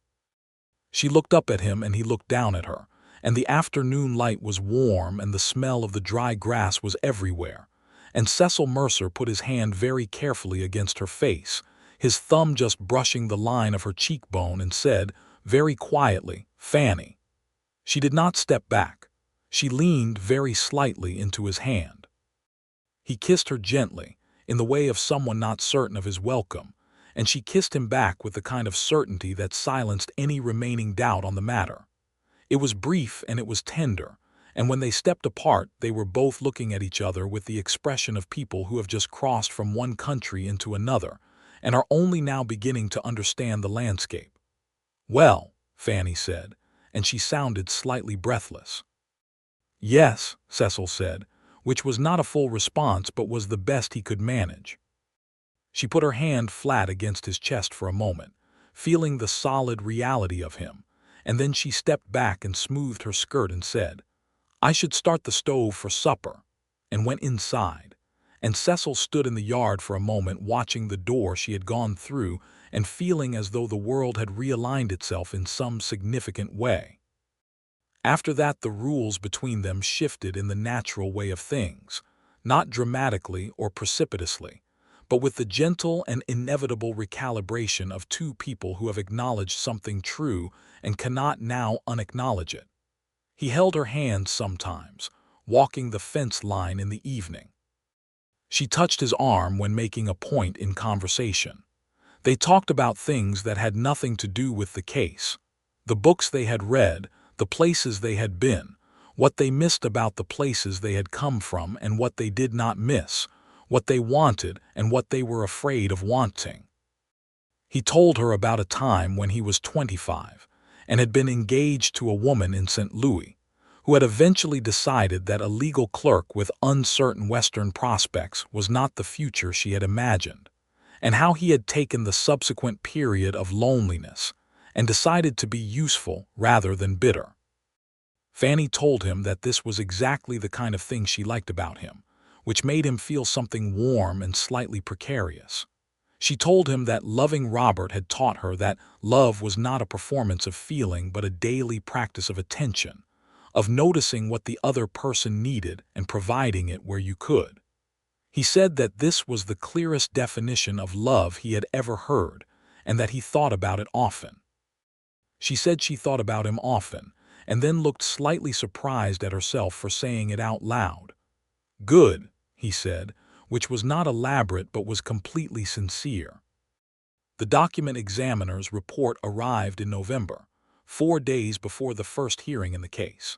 S1: She looked up at him and he looked down at her, and the afternoon light was warm and the smell of the dry grass was everywhere. And Cecil Mercer put his hand very carefully against her face, his thumb just brushing the line of her cheekbone, and said, very quietly, "Fannie." She did not step back. She leaned very slightly into his hand. He kissed her gently, in the way of someone not certain of his welcome, and she kissed him back with the kind of certainty that silenced any remaining doubt on the matter. It was brief and it was tender, and when they stepped apart they were both looking at each other with the expression of people who have just crossed from one country into another and are only now beginning to understand the landscape. "Well," Fannie said, and she sounded slightly breathless. "Yes," Cecil said, which was not a full response but was the best he could manage. She put her hand flat against his chest for a moment, feeling the solid reality of him, and then she stepped back and smoothed her skirt and said, "I should start the stove for supper," and went inside. And Cecil stood in the yard for a moment watching the door she had gone through and feeling as though the world had realigned itself in some significant way. After that the rules between them shifted in the natural way of things, not dramatically or precipitously, but with the gentle and inevitable recalibration of 2 people who have acknowledged something true and cannot now unacknowledge it. He held her hand sometimes, walking the fence line in the evening. She touched his arm when making a point in conversation. They talked about things that had nothing to do with the case, the books they had read, the places they had been, what they missed about the places they had come from and what they did not miss, what they wanted and what they were afraid of wanting. He told her about a time when he was 25 and had been engaged to a woman in St. Louis, who had eventually decided that a legal clerk with uncertain Western prospects was not the future she had imagined, and how he had taken the subsequent period of loneliness and decided to be useful rather than bitter. Fannie told him that this was exactly the kind of thing she liked about him, which made him feel something warm and slightly precarious. She told him that loving Robert had taught her that love was not a performance of feeling but a daily practice of attention, of noticing what the other person needed and providing it where you could. He said that this was the clearest definition of love he had ever heard, and that he thought about it often. She said she thought about him often, and then looked slightly surprised at herself for saying it out loud. "Good," he said, which was not elaborate but was completely sincere. The document examiner's report arrived in November, 4 days before the first hearing in the case.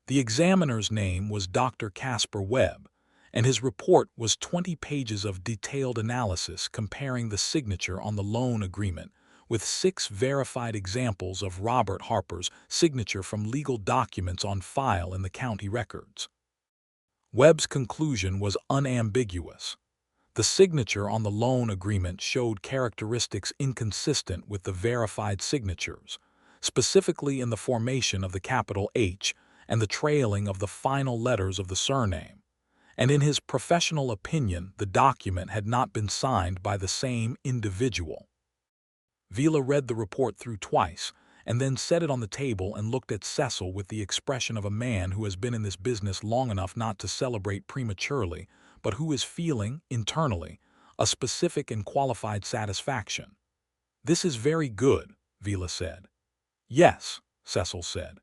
S1: The examiner's name was Dr. Casper Webb, and his report was 20 pages of detailed analysis comparing the signature on the loan agreement with 6 verified examples of Robert Harper's signature from legal documents on file in the county records. Webb's conclusion was unambiguous. The signature on the loan agreement showed characteristics inconsistent with the verified signatures, specifically in the formation of the capital H and the trailing of the final letters of the surname. And in his professional opinion, the document had not been signed by the same individual. Vila read the report through twice, and then set it on the table and looked at Cecil with the expression of a man who has been in this business long enough not to celebrate prematurely, but who is feeling, internally, a specific and qualified satisfaction. "This is very good," Vila said. "Yes," Cecil said.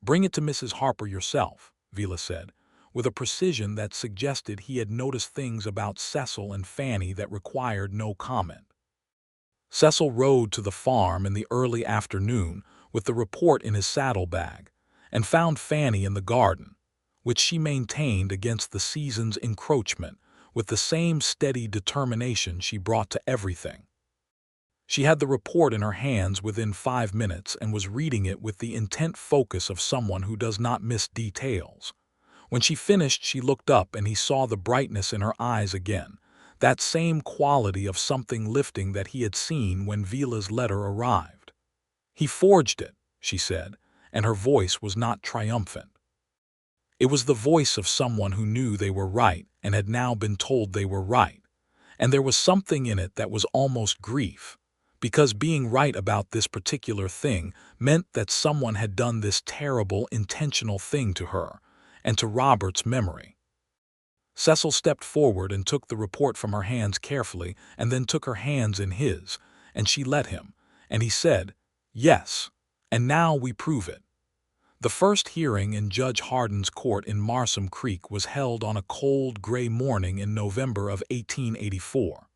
S1: "Bring it to Mrs. Harper yourself," Vila said, with a precision that suggested he had noticed things about Cecil and Fannie that required no comment. Cecil rode to the farm in the early afternoon with the report in his saddlebag, and found Fannie in the garden, which she maintained against the season's encroachment with the same steady determination she brought to everything. She had the report in her hands within 5 minutes and was reading it with the intent focus of someone who does not miss details. When she finished, she looked up and he saw the brightness in her eyes again, that same quality of something lifting that he had seen when Vila's letter arrived. "He forged it," she said, and her voice was not triumphant. It was the voice of someone who knew they were right and had now been told they were right, and there was something in it that was almost grief, because being right about this particular thing meant that someone had done this terrible, intentional thing to her and to Robert's memory. Cecil stepped forward and took the report from her hands carefully and then took her hands in his, and she let him, and he said, "Yes, and now we prove it." The first hearing in Judge Hardin's court in Marsom Creek was held on a cold, gray morning in November of 1884.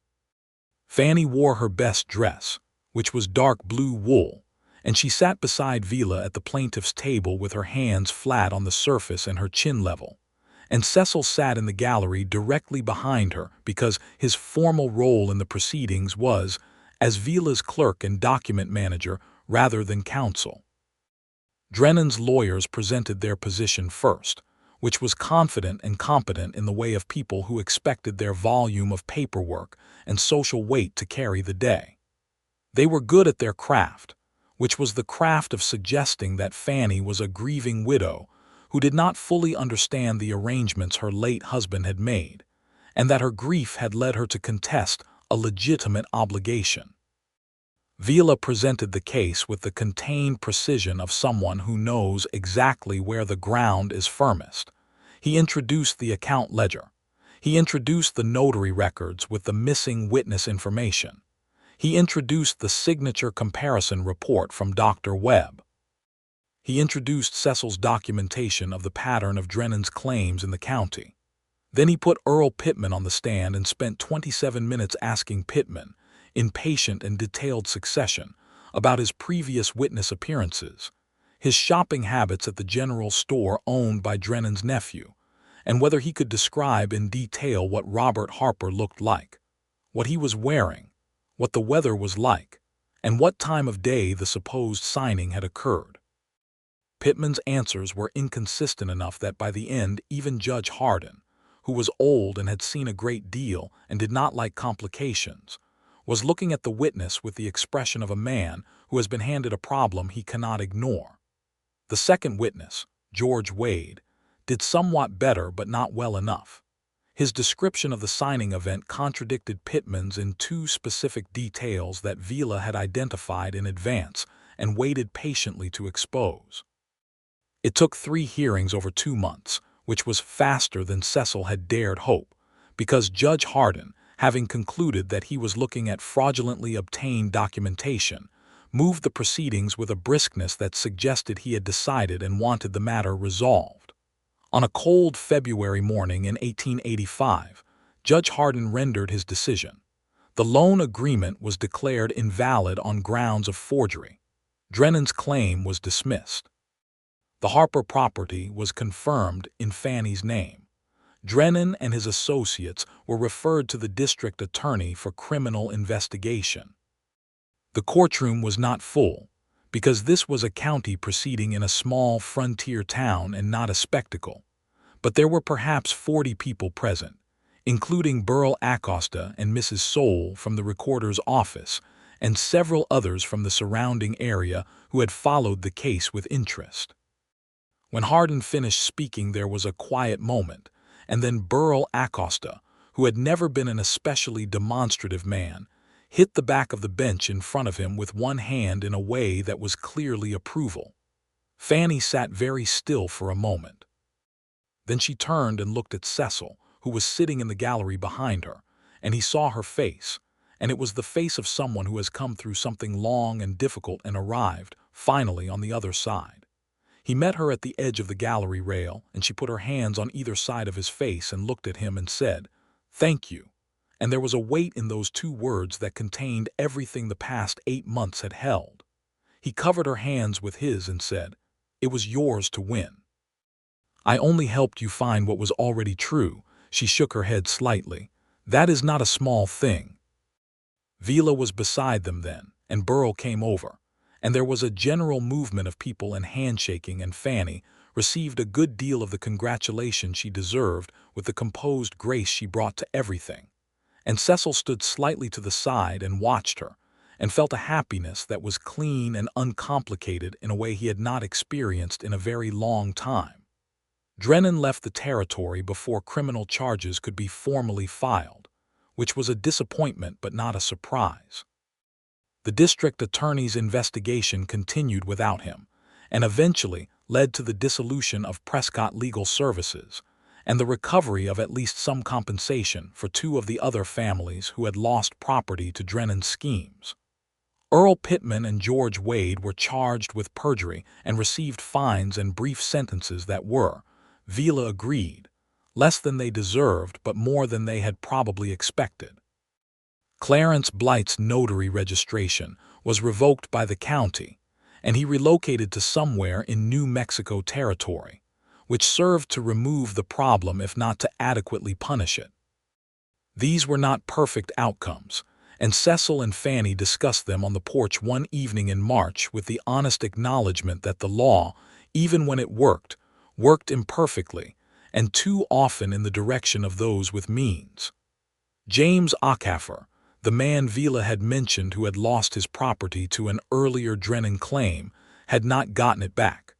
S1: Fannie wore her best dress, which was dark blue wool, and she sat beside Vila at the plaintiff's table with her hands flat on the surface and her chin level. And Cecil sat in the gallery directly behind her because his formal role in the proceedings was as Vila's clerk and document manager rather than counsel. Drennan's lawyers presented their position first, which was confident and competent in the way of people who expected their volume of paperwork and social weight to carry the day. They were good at their craft, which was the craft of suggesting that Fannie was a grieving widow who did not fully understand the arrangements her late husband had made, and that her grief had led her to contest a legitimate obligation. Vila presented the case with the contained precision of someone who knows exactly where the ground is firmest. He introduced the account ledger. He introduced the notary records with the missing witness information. He introduced the signature comparison report from Dr. Webb. He introduced Cecil's documentation of the pattern of Drennan's claims in the county. Then he put Earl Pittman on the stand and spent 27 minutes asking Pittman, in patient and detailed succession, about his previous witness appearances, his shopping habits at the general store owned by Drennan's nephew, and whether he could describe in detail what Robert Harper looked like, what he was wearing, what the weather was like, and what time of day the supposed signing had occurred. Pittman's answers were inconsistent enough that by the end even Judge Hardin, who was old and had seen a great deal and did not like complications, was looking at the witness with the expression of a man who has been handed a problem he cannot ignore. The second witness, George Wade, did somewhat better but not well enough. His description of the signing event contradicted Pittman's in two specific details that Vila had identified in advance and waited patiently to expose. It took 3 hearings over 2 months, which was faster than Cecil had dared hope, because Judge Hardin, having concluded that he was looking at fraudulently obtained documentation, moved the proceedings with a briskness that suggested he had decided and wanted the matter resolved. On a cold February morning in 1885, Judge Hardin rendered his decision. The loan agreement was declared invalid on grounds of forgery. Drennan's claim was dismissed. The Harper property was confirmed in Fannie's name. Drennan and his associates were referred to the district attorney for criminal investigation. The courtroom was not full, because this was a county proceeding in a small frontier town and not a spectacle, but there were perhaps 40 people present, including Burl Acosta and Mrs. Soule from the recorder's office, and several others from the surrounding area who had followed the case with interest. When Hardin finished speaking, there was a quiet moment, and then Burl Acosta, who had never been an especially demonstrative man, hit the back of the bench in front of him with one hand in a way that was clearly approval. Fannie sat very still for a moment. Then she turned and looked at Cecil, who was sitting in the gallery behind her, and he saw her face, and it was the face of someone who has come through something long and difficult and arrived, finally, on the other side. He met her at the edge of the gallery rail, and she put her hands on either side of his face and looked at him and said, "Thank you." And there was a weight in those 2 words that contained everything the past 8 months had held. He covered her hands with his and said, "It was yours to win." "I only helped you find what was already true." She shook her head slightly. "That is not a small thing." Vila was beside them then, and Burl came over, and there was a general movement of people and handshaking, and Fannie received a good deal of the congratulation she deserved with the composed grace she brought to everything. And Cecil stood slightly to the side and watched her, and felt a happiness that was clean and uncomplicated in a way he had not experienced in a very long time. Drennan left the territory before criminal charges could be formally filed, which was a disappointment but not a surprise. The district attorney's investigation continued without him, and eventually led to the dissolution of Prescott Legal Services and the recovery of at least some compensation for 2 of the other families who had lost property to Drennan's schemes. Earl Pittman and George Wade were charged with perjury and received fines and brief sentences that were, Vila agreed, less than they deserved but more than they had probably expected. Clarence Blight's notary registration was revoked by the county, and he relocated to somewhere in New Mexico Territory, which served to remove the problem if not to adequately punish it. These were not perfect outcomes, and Cecil and Fannie discussed them on the porch one evening in March with the honest acknowledgement that the law, even when it worked imperfectly, and too often in the direction of those with means. James Acaffer, the man Vila had mentioned who had lost his property to an earlier Drennan claim, had not gotten it back.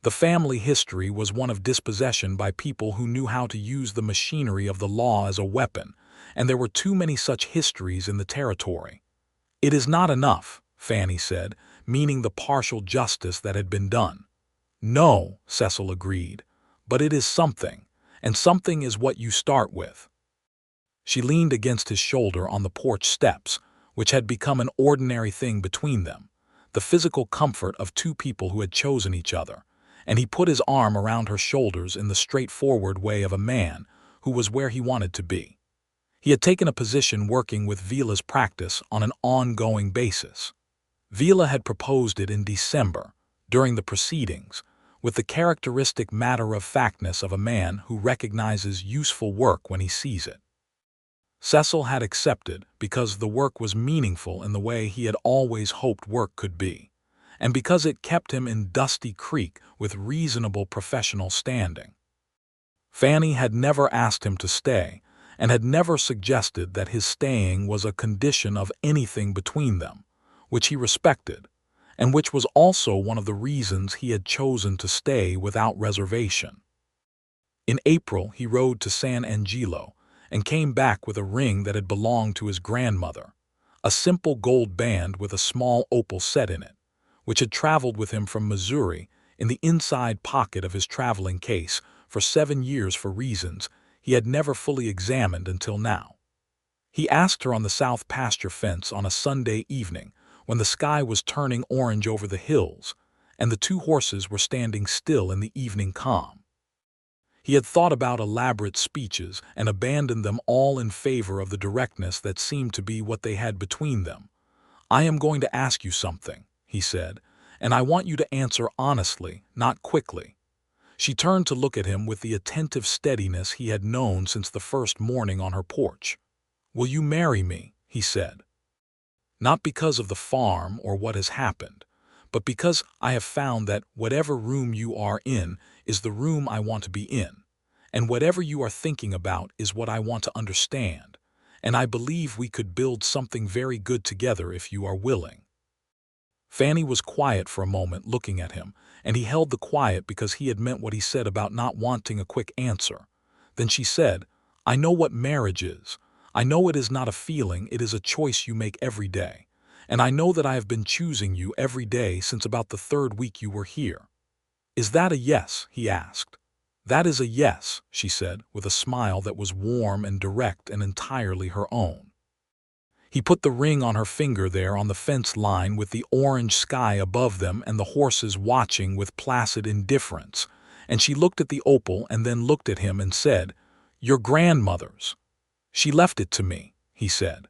S1: The family history was one of dispossession by people who knew how to use the machinery of the law as a weapon, and there were too many such histories in the territory. "It is not enough," Fannie said, meaning the partial justice that had been done. "No," Cecil agreed, "but it is something, and something is what you start with." She leaned against his shoulder on the porch steps, which had become an ordinary thing between them, the physical comfort of 2 people who had chosen each other, and he put his arm around her shoulders in the straightforward way of a man who was where he wanted to be. He had taken a position working with Vila's practice on an ongoing basis. Vila had proposed it in December, during the proceedings, with the characteristic matter-of-factness of a man who recognizes useful work when he sees it. Cecil had accepted because the work was meaningful in the way he had always hoped work could be, and because it kept him in Dusty Creek with reasonable professional standing. Fannie had never asked him to stay, and had never suggested that his staying was a condition of anything between them, which he respected, and which was also one of the reasons he had chosen to stay without reservation. In April, he rode to San Angelo and came back with a ring that had belonged to his grandmother, a simple gold band with a small opal set in it, which had traveled with him from Missouri in the inside pocket of his traveling case for 7 years for reasons he had never fully examined until now. He asked her on the south pasture fence on a Sunday evening when the sky was turning orange over the hills and the 2 horses were standing still in the evening calm. He had thought about elaborate speeches and abandoned them all in favor of the directness that seemed to be what they had between them. "I am going to ask you something," he said, "and I want you to answer honestly, not quickly." She turned to look at him with the attentive steadiness he had known since the first morning on her porch. "Will you marry me?" he said. "Not because of the farm or what has happened, but because I have found that whatever room you are in is the room I want to be in, and whatever you are thinking about is what I want to understand, and I believe we could build something very good together if you are willing." Fannie was quiet for a moment looking at him, and he held the quiet because he had meant what he said about not wanting a quick answer. Then she said, "I know what marriage is. I know it is not a feeling, it is a choice you make every day. And I know that I have been choosing you every day since about the 3rd week you were here." "Is that a yes?" he asked. "That is a yes," she said, with a smile that was warm and direct and entirely her own. He put the ring on her finger there on the fence line with the orange sky above them and the horses watching with placid indifference, and she looked at the opal and then looked at him and said, "Your grandmother's." "She left it to me," he said.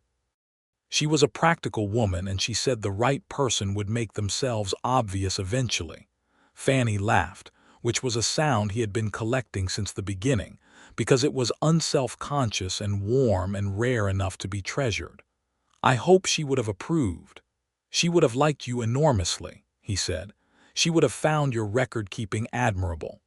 S1: She was a practical woman, and she said the right person would make themselves obvious eventually. Fannie laughed, which was a sound he had been collecting since the beginning, because it was unself-conscious and warm and rare enough to be treasured. "I hope she would have approved. She would have liked you enormously," he said. "She would have found your record-keeping admirable."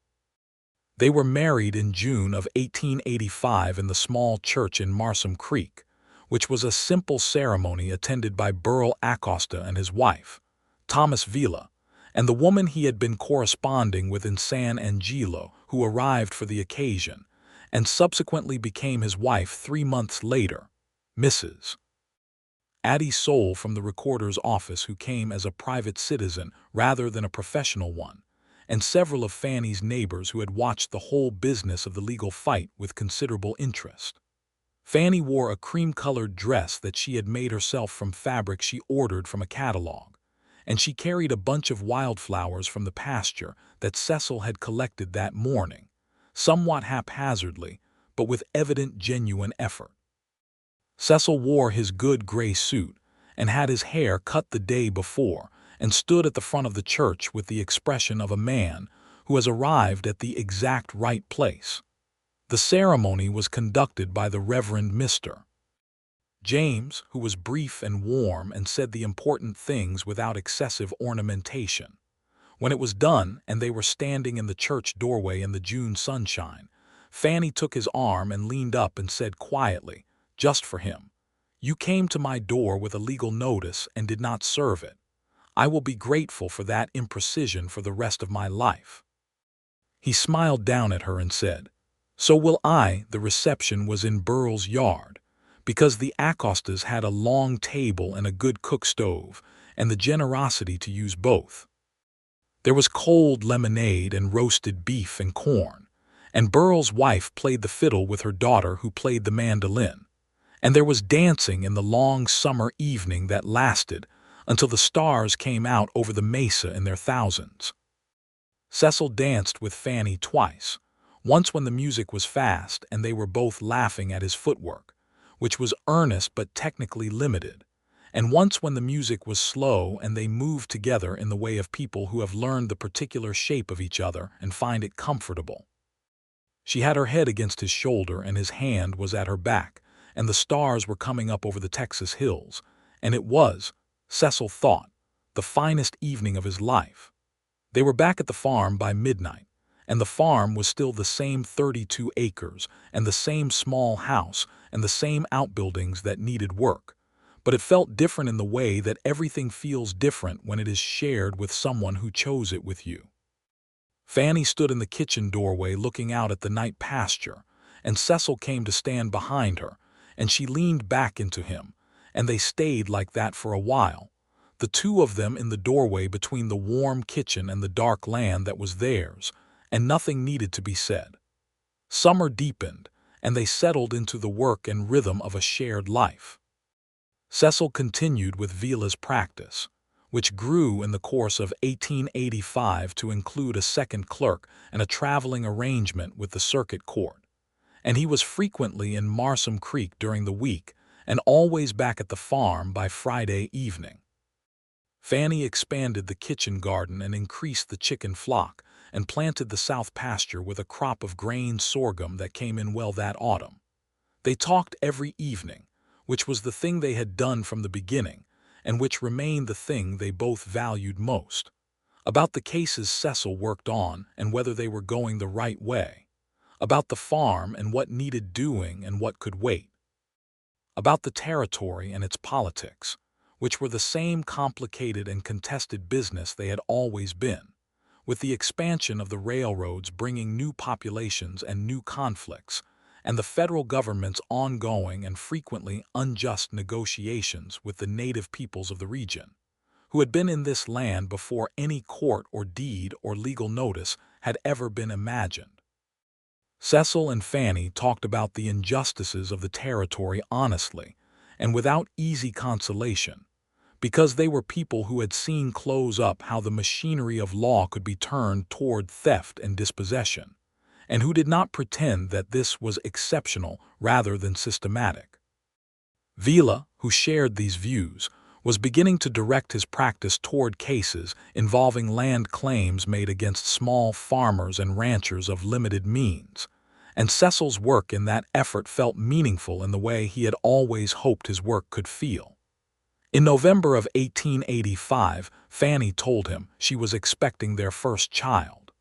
S1: They were married in June of 1885 in the small church in Marsham Creek, which was a simple ceremony attended by Burl Acosta and his wife, Thomas Vila, and the woman he had been corresponding with in San Angelo, who arrived for the occasion, and subsequently became his wife 3 months later, Mrs. Addie Soule from the recorder's office, who came as a private citizen rather than a professional one, and several of Fannie's neighbors who had watched the whole business of the legal fight with considerable interest. Fannie wore a cream-colored dress that she had made herself from fabric she ordered from a catalog, and she carried a bunch of wildflowers from the pasture that Cecil had collected that morning, somewhat haphazardly, but with evident genuine effort. Cecil wore his good gray suit and had his hair cut the day before and stood at the front of the church with the expression of a man who has arrived at the exact right place. The ceremony was conducted by the Reverend Mr. James, who was brief and warm and said the important things without excessive ornamentation. When it was done and they were standing in the church doorway in the June sunshine, Fannie took his arm and leaned up and said quietly, just for him, "You came to my door with a legal notice and did not serve it. I will be grateful for that imprecision for the rest of my life." He smiled down at her and said, "So will I." The reception was in Burl's yard, because the Acostas had a long table and a good cook stove, and the generosity to use both. There was cold lemonade and roasted beef and corn, and Burl's wife played the fiddle with her daughter, who played the mandolin, and there was dancing in the long summer evening that lasted until the stars came out over the mesa in their thousands. Cecil danced with Fannie twice, once when the music was fast and they were both laughing at his footwork, which was earnest but technically limited, And once when the music was slow and they moved together in the way of people who have learned the particular shape of each other and find it comfortable. She had her head against his shoulder and his hand was at her back, and the stars were coming up over the Texas hills, and it was, Cecil thought, the finest evening of his life. They were back at the farm by midnight, and the farm was still the same 32 acres and the same small house and the same outbuildings that needed work. But it felt different in the way that everything feels different when it is shared with someone who chose it with you. Fannie stood in the kitchen doorway looking out at the night pasture, and Cecil came to stand behind her, and she leaned back into him, and they stayed like that for a while, the two of them in the doorway between the warm kitchen and the dark land that was theirs, and nothing needed to be said. Summer deepened, and they settled into the work and rhythm of a shared life. Cecil continued with Vila's practice, which grew in the course of 1885 to include a second clerk and a traveling arrangement with the circuit court, and he was frequently in Marsom Creek during the week and always back at the farm by Friday evening. Fannie expanded the kitchen garden and increased the chicken flock and planted the south pasture with a crop of grain sorghum that came in well that autumn. They talked every evening, which was the thing they had done from the beginning, and which remained the thing they both valued most, about the cases Cecil worked on and whether they were going the right way, about the farm and what needed doing and what could wait, about the territory and its politics, which were the same complicated and contested business they had always been, with the expansion of the railroads bringing new populations and new conflicts, and the federal government's ongoing and frequently unjust negotiations with the native peoples of the region, who had been in this land before any court or deed or legal notice had ever been imagined. Cecil and Fannie talked about the injustices of the territory honestly and without easy consolation, because they were people who had seen close up how the machinery of law could be turned toward theft and dispossession, and who did not pretend that this was exceptional rather than systematic. Vila, who shared these views, was beginning to direct his practice toward cases involving land claims made against small farmers and ranchers of limited means, and Cecil's work in that effort felt meaningful in the way he had always hoped his work could feel. In November of 1885, Fannie told him she was expecting their first child.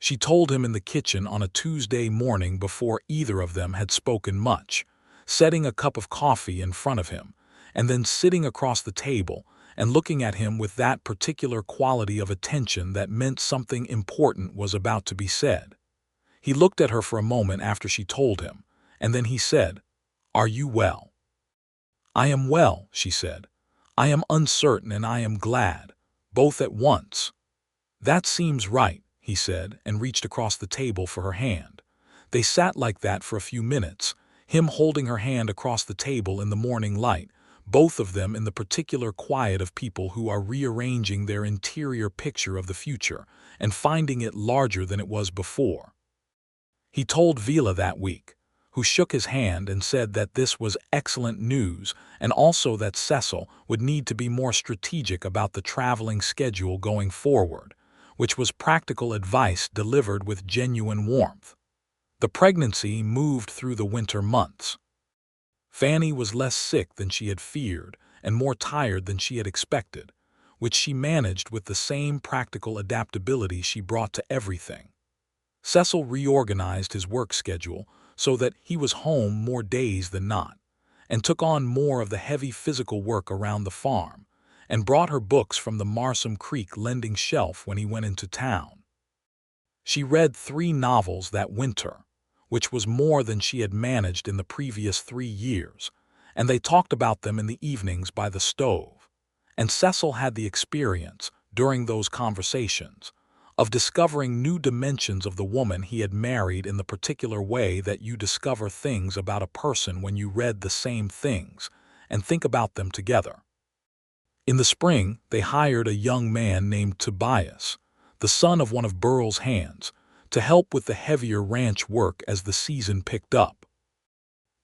S1: She told him in the kitchen on a Tuesday morning before either of them had spoken much, setting a cup of coffee in front of him, and then sitting across the table and looking at him with that particular quality of attention that meant something important was about to be said. He looked at her for a moment after she told him, and then he said, "Are you well?" "I am well," she said. "I am uncertain and I am glad, both at once." "That seems right," he said, and reached across the table for her hand. They sat like that for a few minutes, him holding her hand across the table in the morning light, both of them in the particular quiet of people who are rearranging their interior picture of the future and finding it larger than it was before. He told Vila that week, who shook his hand and said that this was excellent news and also that Cecil would need to be more strategic about the traveling schedule going forward, which was practical advice delivered with genuine warmth. The pregnancy moved through the winter months. Fannie was less sick than she had feared and more tired than she had expected, which she managed with the same practical adaptability she brought to everything. Cecil reorganized his work schedule so that he was home more days than not, and took on more of the heavy physical work around the farm, and brought her books from the Marsom Creek lending shelf when he went into town. She read 3 novels that winter, which was more than she had managed in the previous 3 years, and they talked about them in the evenings by the stove. And Cecil had the experience, during those conversations, of discovering new dimensions of the woman he had married in the particular way that you discover things about a person when you read the same things and think about them together. In the spring, they hired a young man named Tobias, the son of one of Burl's hands, to help with the heavier ranch work as the season picked up.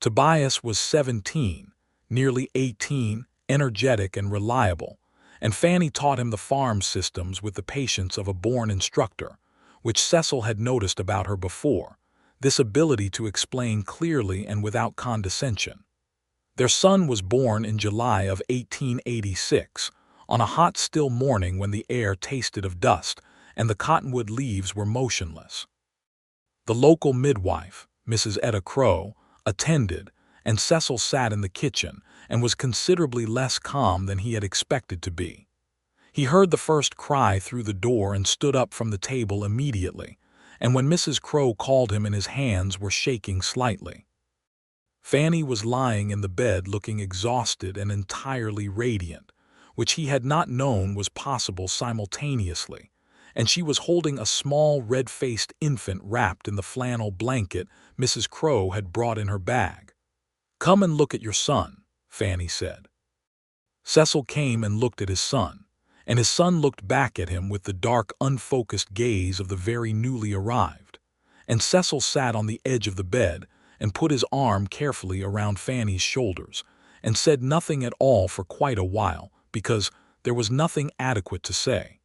S1: Tobias was 17, nearly 18, energetic and reliable, and Fannie taught him the farm systems with the patience of a born instructor, which Cecil had noticed about her before, this ability to explain clearly and without condescension. Their son was born in July of 1886, on a hot, still morning when the air tasted of dust and the cottonwood leaves were motionless. The local midwife, Mrs. Etta Crow, attended, and Cecil sat in the kitchen and was considerably less calm than he had expected to be. He heard the first cry through the door and stood up from the table immediately, and when Mrs. Crow called him and his hands were shaking slightly. Fannie was lying in the bed looking exhausted and entirely radiant, which he had not known was possible simultaneously, and she was holding a small red-faced infant wrapped in the flannel blanket Mrs. Crow had brought in her bag. "Come and look at your son," Fannie said. Cecil came and looked at his son, and his son looked back at him with the dark, unfocused gaze of the very newly arrived, and Cecil sat on the edge of the bed and put his arm carefully around Fannie's shoulders and said nothing at all for quite a while because there was nothing adequate to say.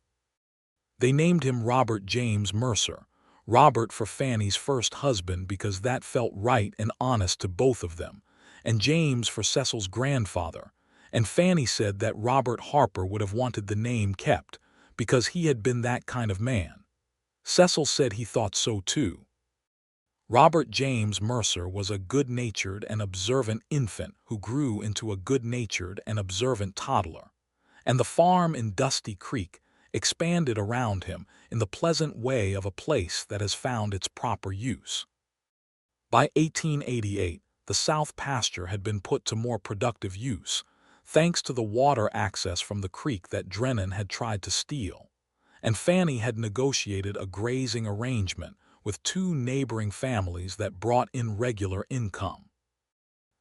S1: They named him Robert James Mercer, Robert for Fannie's first husband because that felt right and honest to both of them, and James for Cecil's grandfather, and Fannie said that Robert Harper would have wanted the name kept because he had been that kind of man. Cecil said he thought so too. Robert James Mercer was a good-natured and observant infant who grew into a good-natured and observant toddler, and the farm in Dusty Creek expanded around him in the pleasant way of a place that has found its proper use. By 1888, the south pasture had been put to more productive use, thanks to the water access from the creek that Drennan had tried to steal, and Fannie had negotiated a grazing arrangement with two neighboring families that brought in regular income.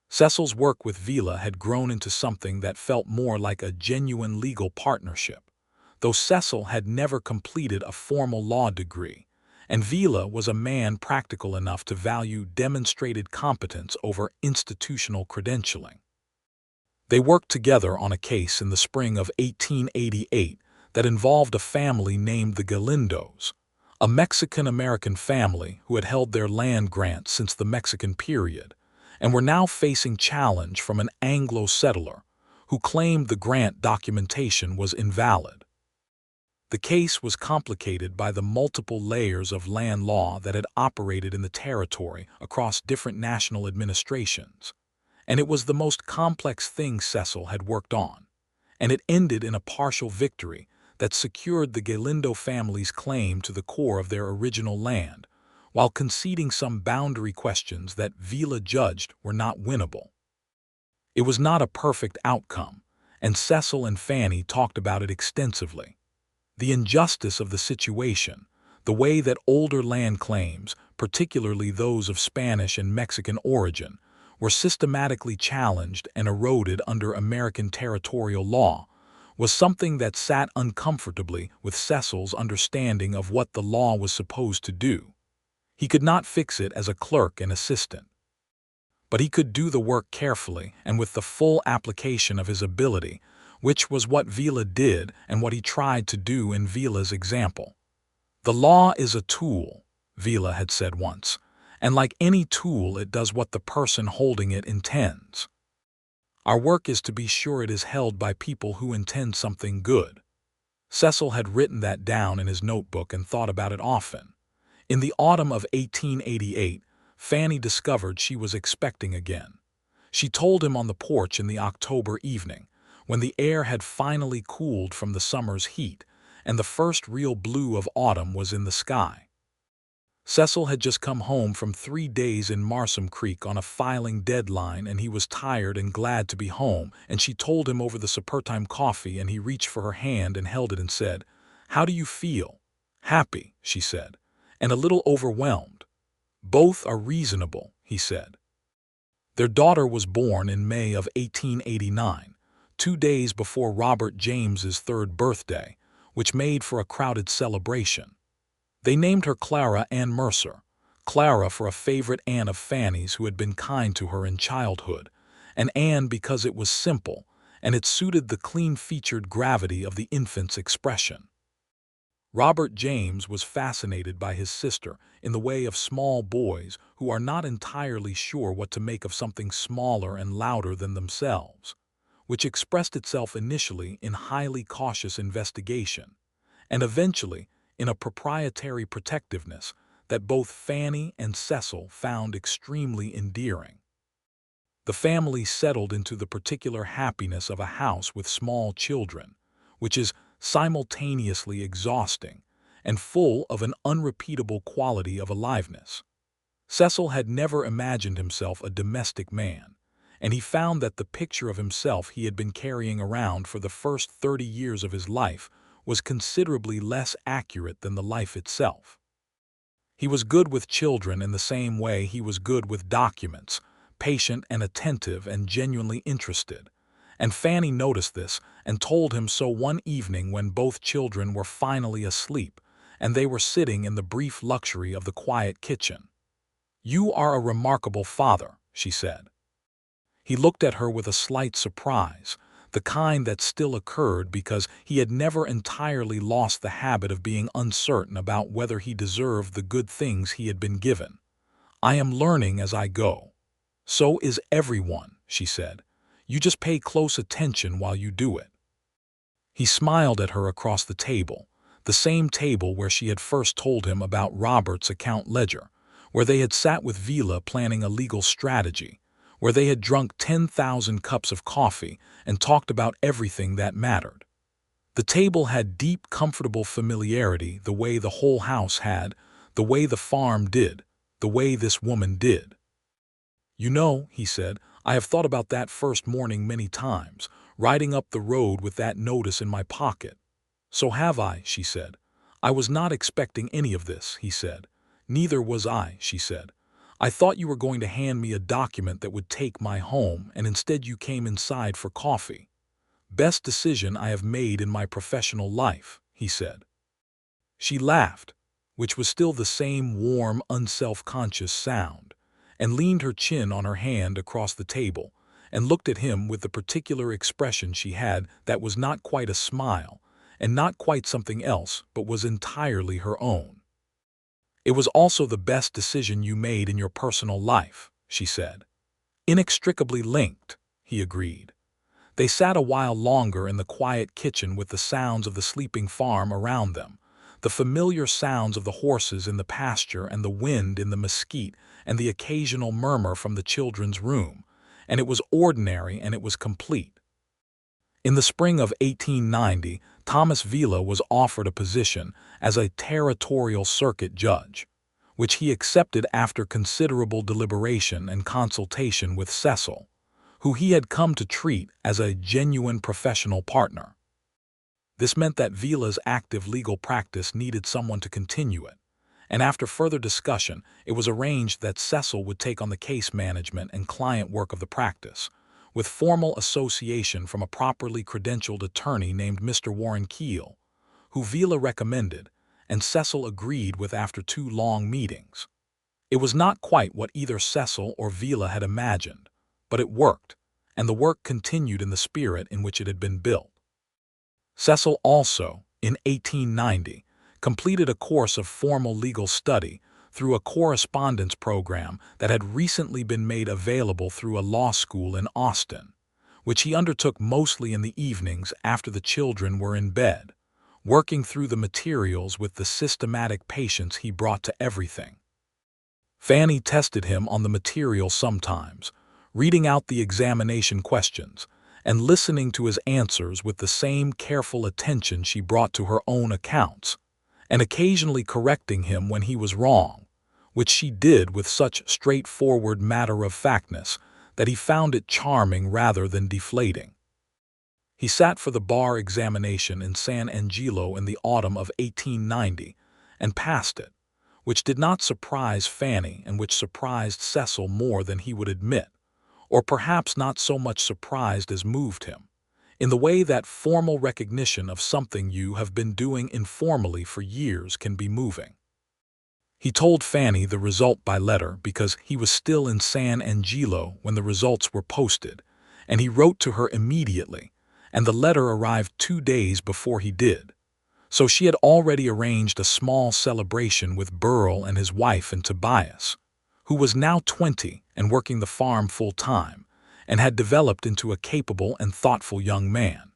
S1: Cecil's work with Vila had grown into something that felt more like a genuine legal partnership, though Cecil had never completed a formal law degree, and Vila was a man practical enough to value demonstrated competence over institutional credentialing. They worked together on a case in the spring of 1888 that involved a family named the Galindos, a Mexican-American family who had held their land grant since the Mexican period and were now facing challenge from an Anglo settler who claimed the grant documentation was invalid. The case was complicated by the multiple layers of land law that had operated in the territory across different national administrations, and it was the most complex thing Cecil had worked on, and it ended in a partial victory that secured the Galindo family's claim to the core of their original land, while conceding some boundary questions that Vila judged were not winnable. It was not a perfect outcome, and Cecil and Fannie talked about it extensively. The injustice of the situation, the way that older land claims, particularly those of Spanish and Mexican origin, were systematically challenged and eroded under American territorial law, was something that sat uncomfortably with Cecil's understanding of what the law was supposed to do. He could not fix it as a clerk and assistant, but he could do the work carefully and with the full application of his ability, which was what Vila did and what he tried to do in Vila's example. "The law is a tool," Vila had said once, "and like any tool it does what the person holding it intends. Our work is to be sure it is held by people who intend something good." Cecil had written that down in his notebook and thought about it often. In the autumn of 1888, Fannie discovered she was expecting again. She told him on the porch in the October evening, when the air had finally cooled from the summer's heat and the first real blue of autumn was in the sky. Cecil had just come home from 3 days in Marsom Creek on a filing deadline, and he was tired and glad to be home, and she told him over the suppertime coffee, and he reached for her hand and held it and said, "How do you feel?" "Happy," she said, "and a little overwhelmed." "Both are reasonable," he said. Their daughter was born in May of 1889, 2 days before Robert James's 3rd birthday, which made for a crowded celebration. They named her Clara Ann Mercer, Clara for a favorite aunt of Fannie's who had been kind to her in childhood, and Ann because it was simple, and it suited the clean-featured gravity of the infant's expression. Robert James was fascinated by his sister in the way of small boys who are not entirely sure what to make of something smaller and louder than themselves, which expressed itself initially in highly cautious investigation, and eventually in a proprietary protectiveness that both Fannie and Cecil found extremely endearing. The family settled into the particular happiness of a house with small children, which is simultaneously exhausting and full of an unrepeatable quality of aliveness. Cecil had never imagined himself a domestic man, and he found that the picture of himself he had been carrying around for the first 30 years of his life was considerably less accurate than the life itself. He was good with children in the same way he was good with documents, patient and attentive and genuinely interested, and Fannie noticed this and told him so one evening when both children were finally asleep and they were sitting in the brief luxury of the quiet kitchen. "You are a remarkable father," she said. He looked at her with a slight surprise, the kind that still occurred because he had never entirely lost the habit of being uncertain about whether he deserved the good things he had been given. "I am learning as I go." "So is everyone," she said. "You just pay close attention while you do it." He smiled at her across the table, the same table where she had first told him about Robert's account ledger, where they had sat with Vila planning a legal strategy, where they had drunk 10,000 cups of coffee and talked about everything that mattered. The table had deep, comfortable familiarity the way the whole house had, the way the farm did, the way this woman did. "You know," he said, "I have thought about that first morning many times, riding up the road with that notice in my pocket." "So have I," she said. "I was not expecting any of this," he said. "Neither was I," she said. "I thought you were going to hand me a document that would take my home, and instead you came inside for coffee." "Best decision I have made in my professional life," he said. She laughed, which was still the same warm, unself-conscious sound, and leaned her chin on her hand across the table, and looked at him with the particular expression she had that was not quite a smile, and not quite something else, but was entirely her own. "It was also the best decision you made in your personal life," she said. "Inextricably linked," he agreed. They sat a while longer in the quiet kitchen with the sounds of the sleeping farm around them, the familiar sounds of the horses in the pasture and the wind in the mesquite and the occasional murmur from the children's room, and it was ordinary and it was complete. In the spring of 1890, Thomas Vila was offered a position as a territorial circuit judge, which he accepted after considerable deliberation and consultation with Cecil, who he had come to treat as a genuine professional partner. This meant that Vila's active legal practice needed someone to continue it, and after further discussion, it was arranged that Cecil would take on the case management and client work of the practice, with formal association from a properly credentialed attorney named Mr. Warren Keel, who Vila recommended, and Cecil agreed with after 2 long meetings. It was not quite what either Cecil or Vila had imagined, but it worked, and the work continued in the spirit in which it had been built. Cecil also, in 1890, completed a course of formal legal study through a correspondence program that had recently been made available through a law school in Austin, which he undertook mostly in the evenings after the children were in bed, working through the materials with the systematic patience he brought to everything. Fannie tested him on the material sometimes, reading out the examination questions and listening to his answers with the same careful attention she brought to her own accounts, and occasionally correcting him when he was wrong, which she did with such straightforward matter-of-factness that he found it charming rather than deflating. He sat for the bar examination in San Angelo in the autumn of 1890 and passed it, which did not surprise Fannie and which surprised Cecil more than he would admit, or perhaps not so much surprised as moved him, in the way that formal recognition of something you have been doing informally for years can be moving. He told Fannie the result by letter because he was still in San Angelo when the results were posted, and he wrote to her immediately, and the letter arrived 2 days before he did. So she had already arranged a small celebration with Burl and his wife and Tobias, who was now 20 and working the farm full-time, and had developed into a capable and thoughtful young man.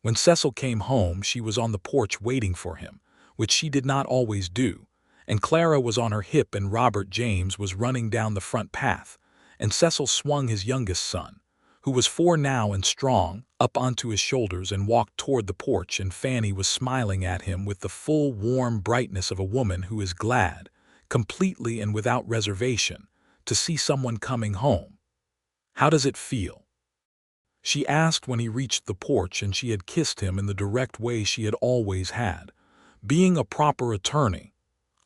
S1: When Cecil came home, she was on the porch waiting for him, which she did not always do, and Clara was on her hip and Robert James was running down the front path, and Cecil swung his youngest son, who was 4 now and strong, up onto his shoulders and walked toward the porch, and Fannie was smiling at him with the full, warm brightness of a woman who is glad, completely and without reservation, to see someone coming home. "How does it feel?" she asked when he reached the porch, and she had kissed him in the direct way she had always had. "Being a proper attorney.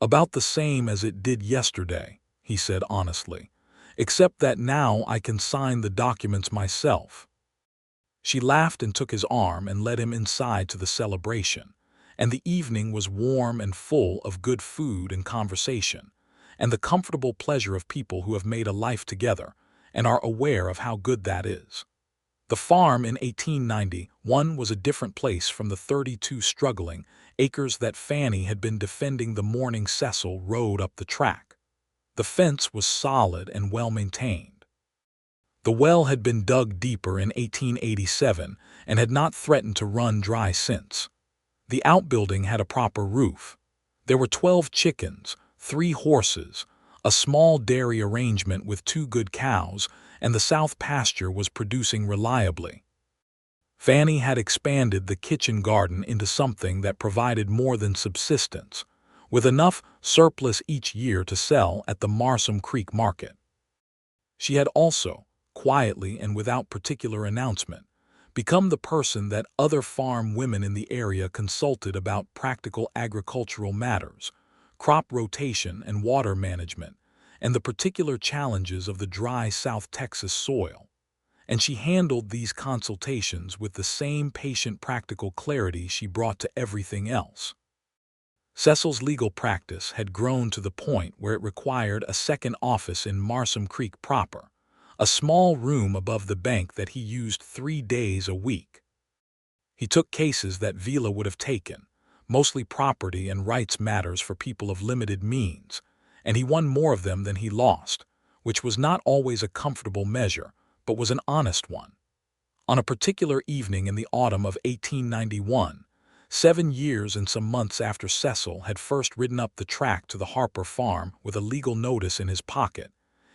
S1: About the same as it did yesterday," he said honestly, "except that now I can sign the documents myself." She laughed and took his arm and led him inside to the celebration, and the evening was warm and full of good food and conversation, and the comfortable pleasure of people who have made a life together and are aware of how good that is. The farm in 1891 was a different place from the 32 struggling acres that Fannie had been defending the morning Cecil rode up the track. The fence was solid and well-maintained. The well had been dug deeper in 1887 and had not threatened to run dry since. The outbuilding had a proper roof. There were 12 chickens, 3 horses, a small dairy arrangement with 2 good cows, and the south pasture was producing reliably. Fannie had expanded the kitchen garden into something that provided more than subsistence, with enough surplus each year to sell at the Marsom Creek market. She had also, quietly and without particular announcement, become the person that other farm women in the area consulted about practical agricultural matters, crop rotation and water management, and the particular challenges of the dry South Texas soil. And she handled these consultations with the same patient practical clarity she brought to everything else. Cecil's legal practice had grown to the point where it required a second office in Marsom Creek proper, a small room above the bank that he used 3 days a week. He took cases that Vila would have taken, mostly property and rights matters for people of limited means, and he won more of them than he lost, which was not always a comfortable measure, but was an honest one. On a particular evening in the autumn of 1891, 7 years and some months after Cecil had first ridden up the track to the Harper farm with a legal notice in his pocket,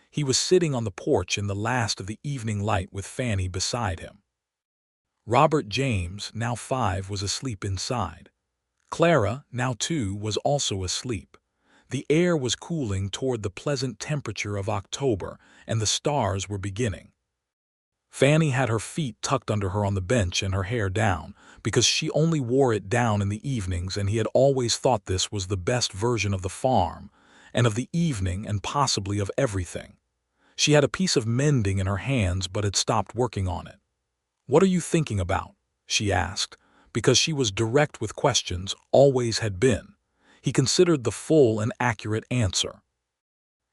S1: he was sitting on the porch in the last of the evening light with Fannie beside him. Robert James, now 5, was asleep inside. Clara, now 2, was also asleep. The air was cooling toward the pleasant temperature of October, and the stars were beginning. Fannie had her feet tucked under her on the bench and her hair down, because she only wore it down in the evenings, and he had always thought this was the best version of the farm, and of the evening, and possibly of everything. She had a piece of mending in her hands but had stopped working on it. "What are you thinking about?" she asked, because she was direct with questions, always had been. He considered the full and accurate answer.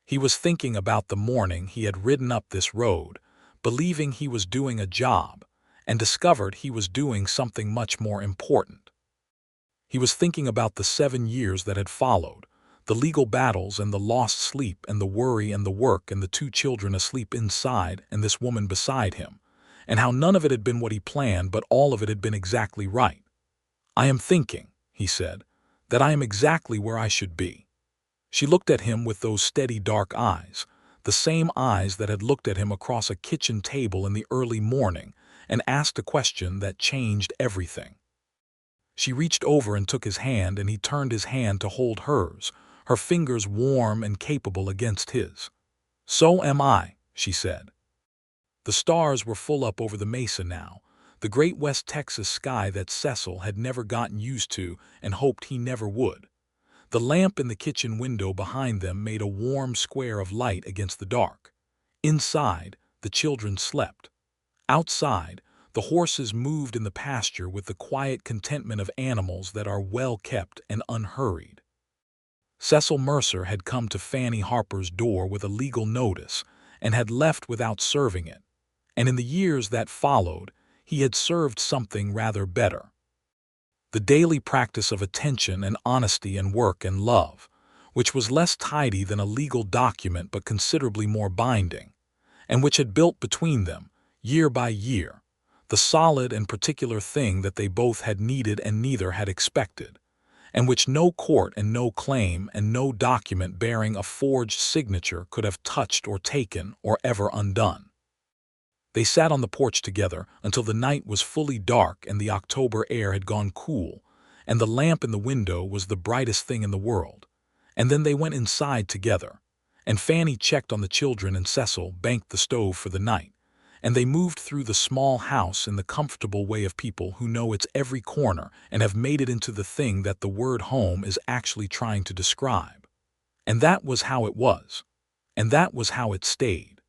S1: He was thinking about the morning he had ridden up this road, believing he was doing a job, and discovered he was doing something much more important. He was thinking about the 7 years that had followed, the legal battles and the lost sleep and the worry and the work and the 2 children asleep inside and this woman beside him, and how none of it had been what he planned, but all of it had been exactly right. "I am thinking," he said, "that I am exactly where I should be." She looked at him with those steady dark eyes, the same eyes that had looked at him across a kitchen table in the early morning, and asked a question that changed everything. She reached over and took his hand, and he turned his hand to hold hers, her fingers warm and capable against his. "So am I," she said. The stars were full up over the mesa now, the great West Texas sky that Cecil had never gotten used to and hoped he never would. The lamp in the kitchen window behind them made a warm square of light against the dark. Inside, the children slept. Outside, the horses moved in the pasture with the quiet contentment of animals that are well kept and unhurried. Cecil Mercer had come to Fannie Harper's door with a legal notice and had left without serving it, And in the years that followed, he had served something rather better. The daily practice of attention and honesty and work and love, which was less tidy than a legal document but considerably more binding, and which had built between them, year by year, the solid and particular thing that they both had needed and neither had expected, and which no court and no claim and no document bearing a forged signature could have touched or taken or ever undone. They sat on the porch together until the night was fully dark and the October air had gone cool, and the lamp in the window was the brightest thing in the world. And then they went inside together, and Fannie checked on the children and Cecil banked the stove for the night, and they moved through the small house in the comfortable way of people who know its every corner and have made it into the thing that the word home is actually trying to describe. And that was how it was. And that was how it stayed.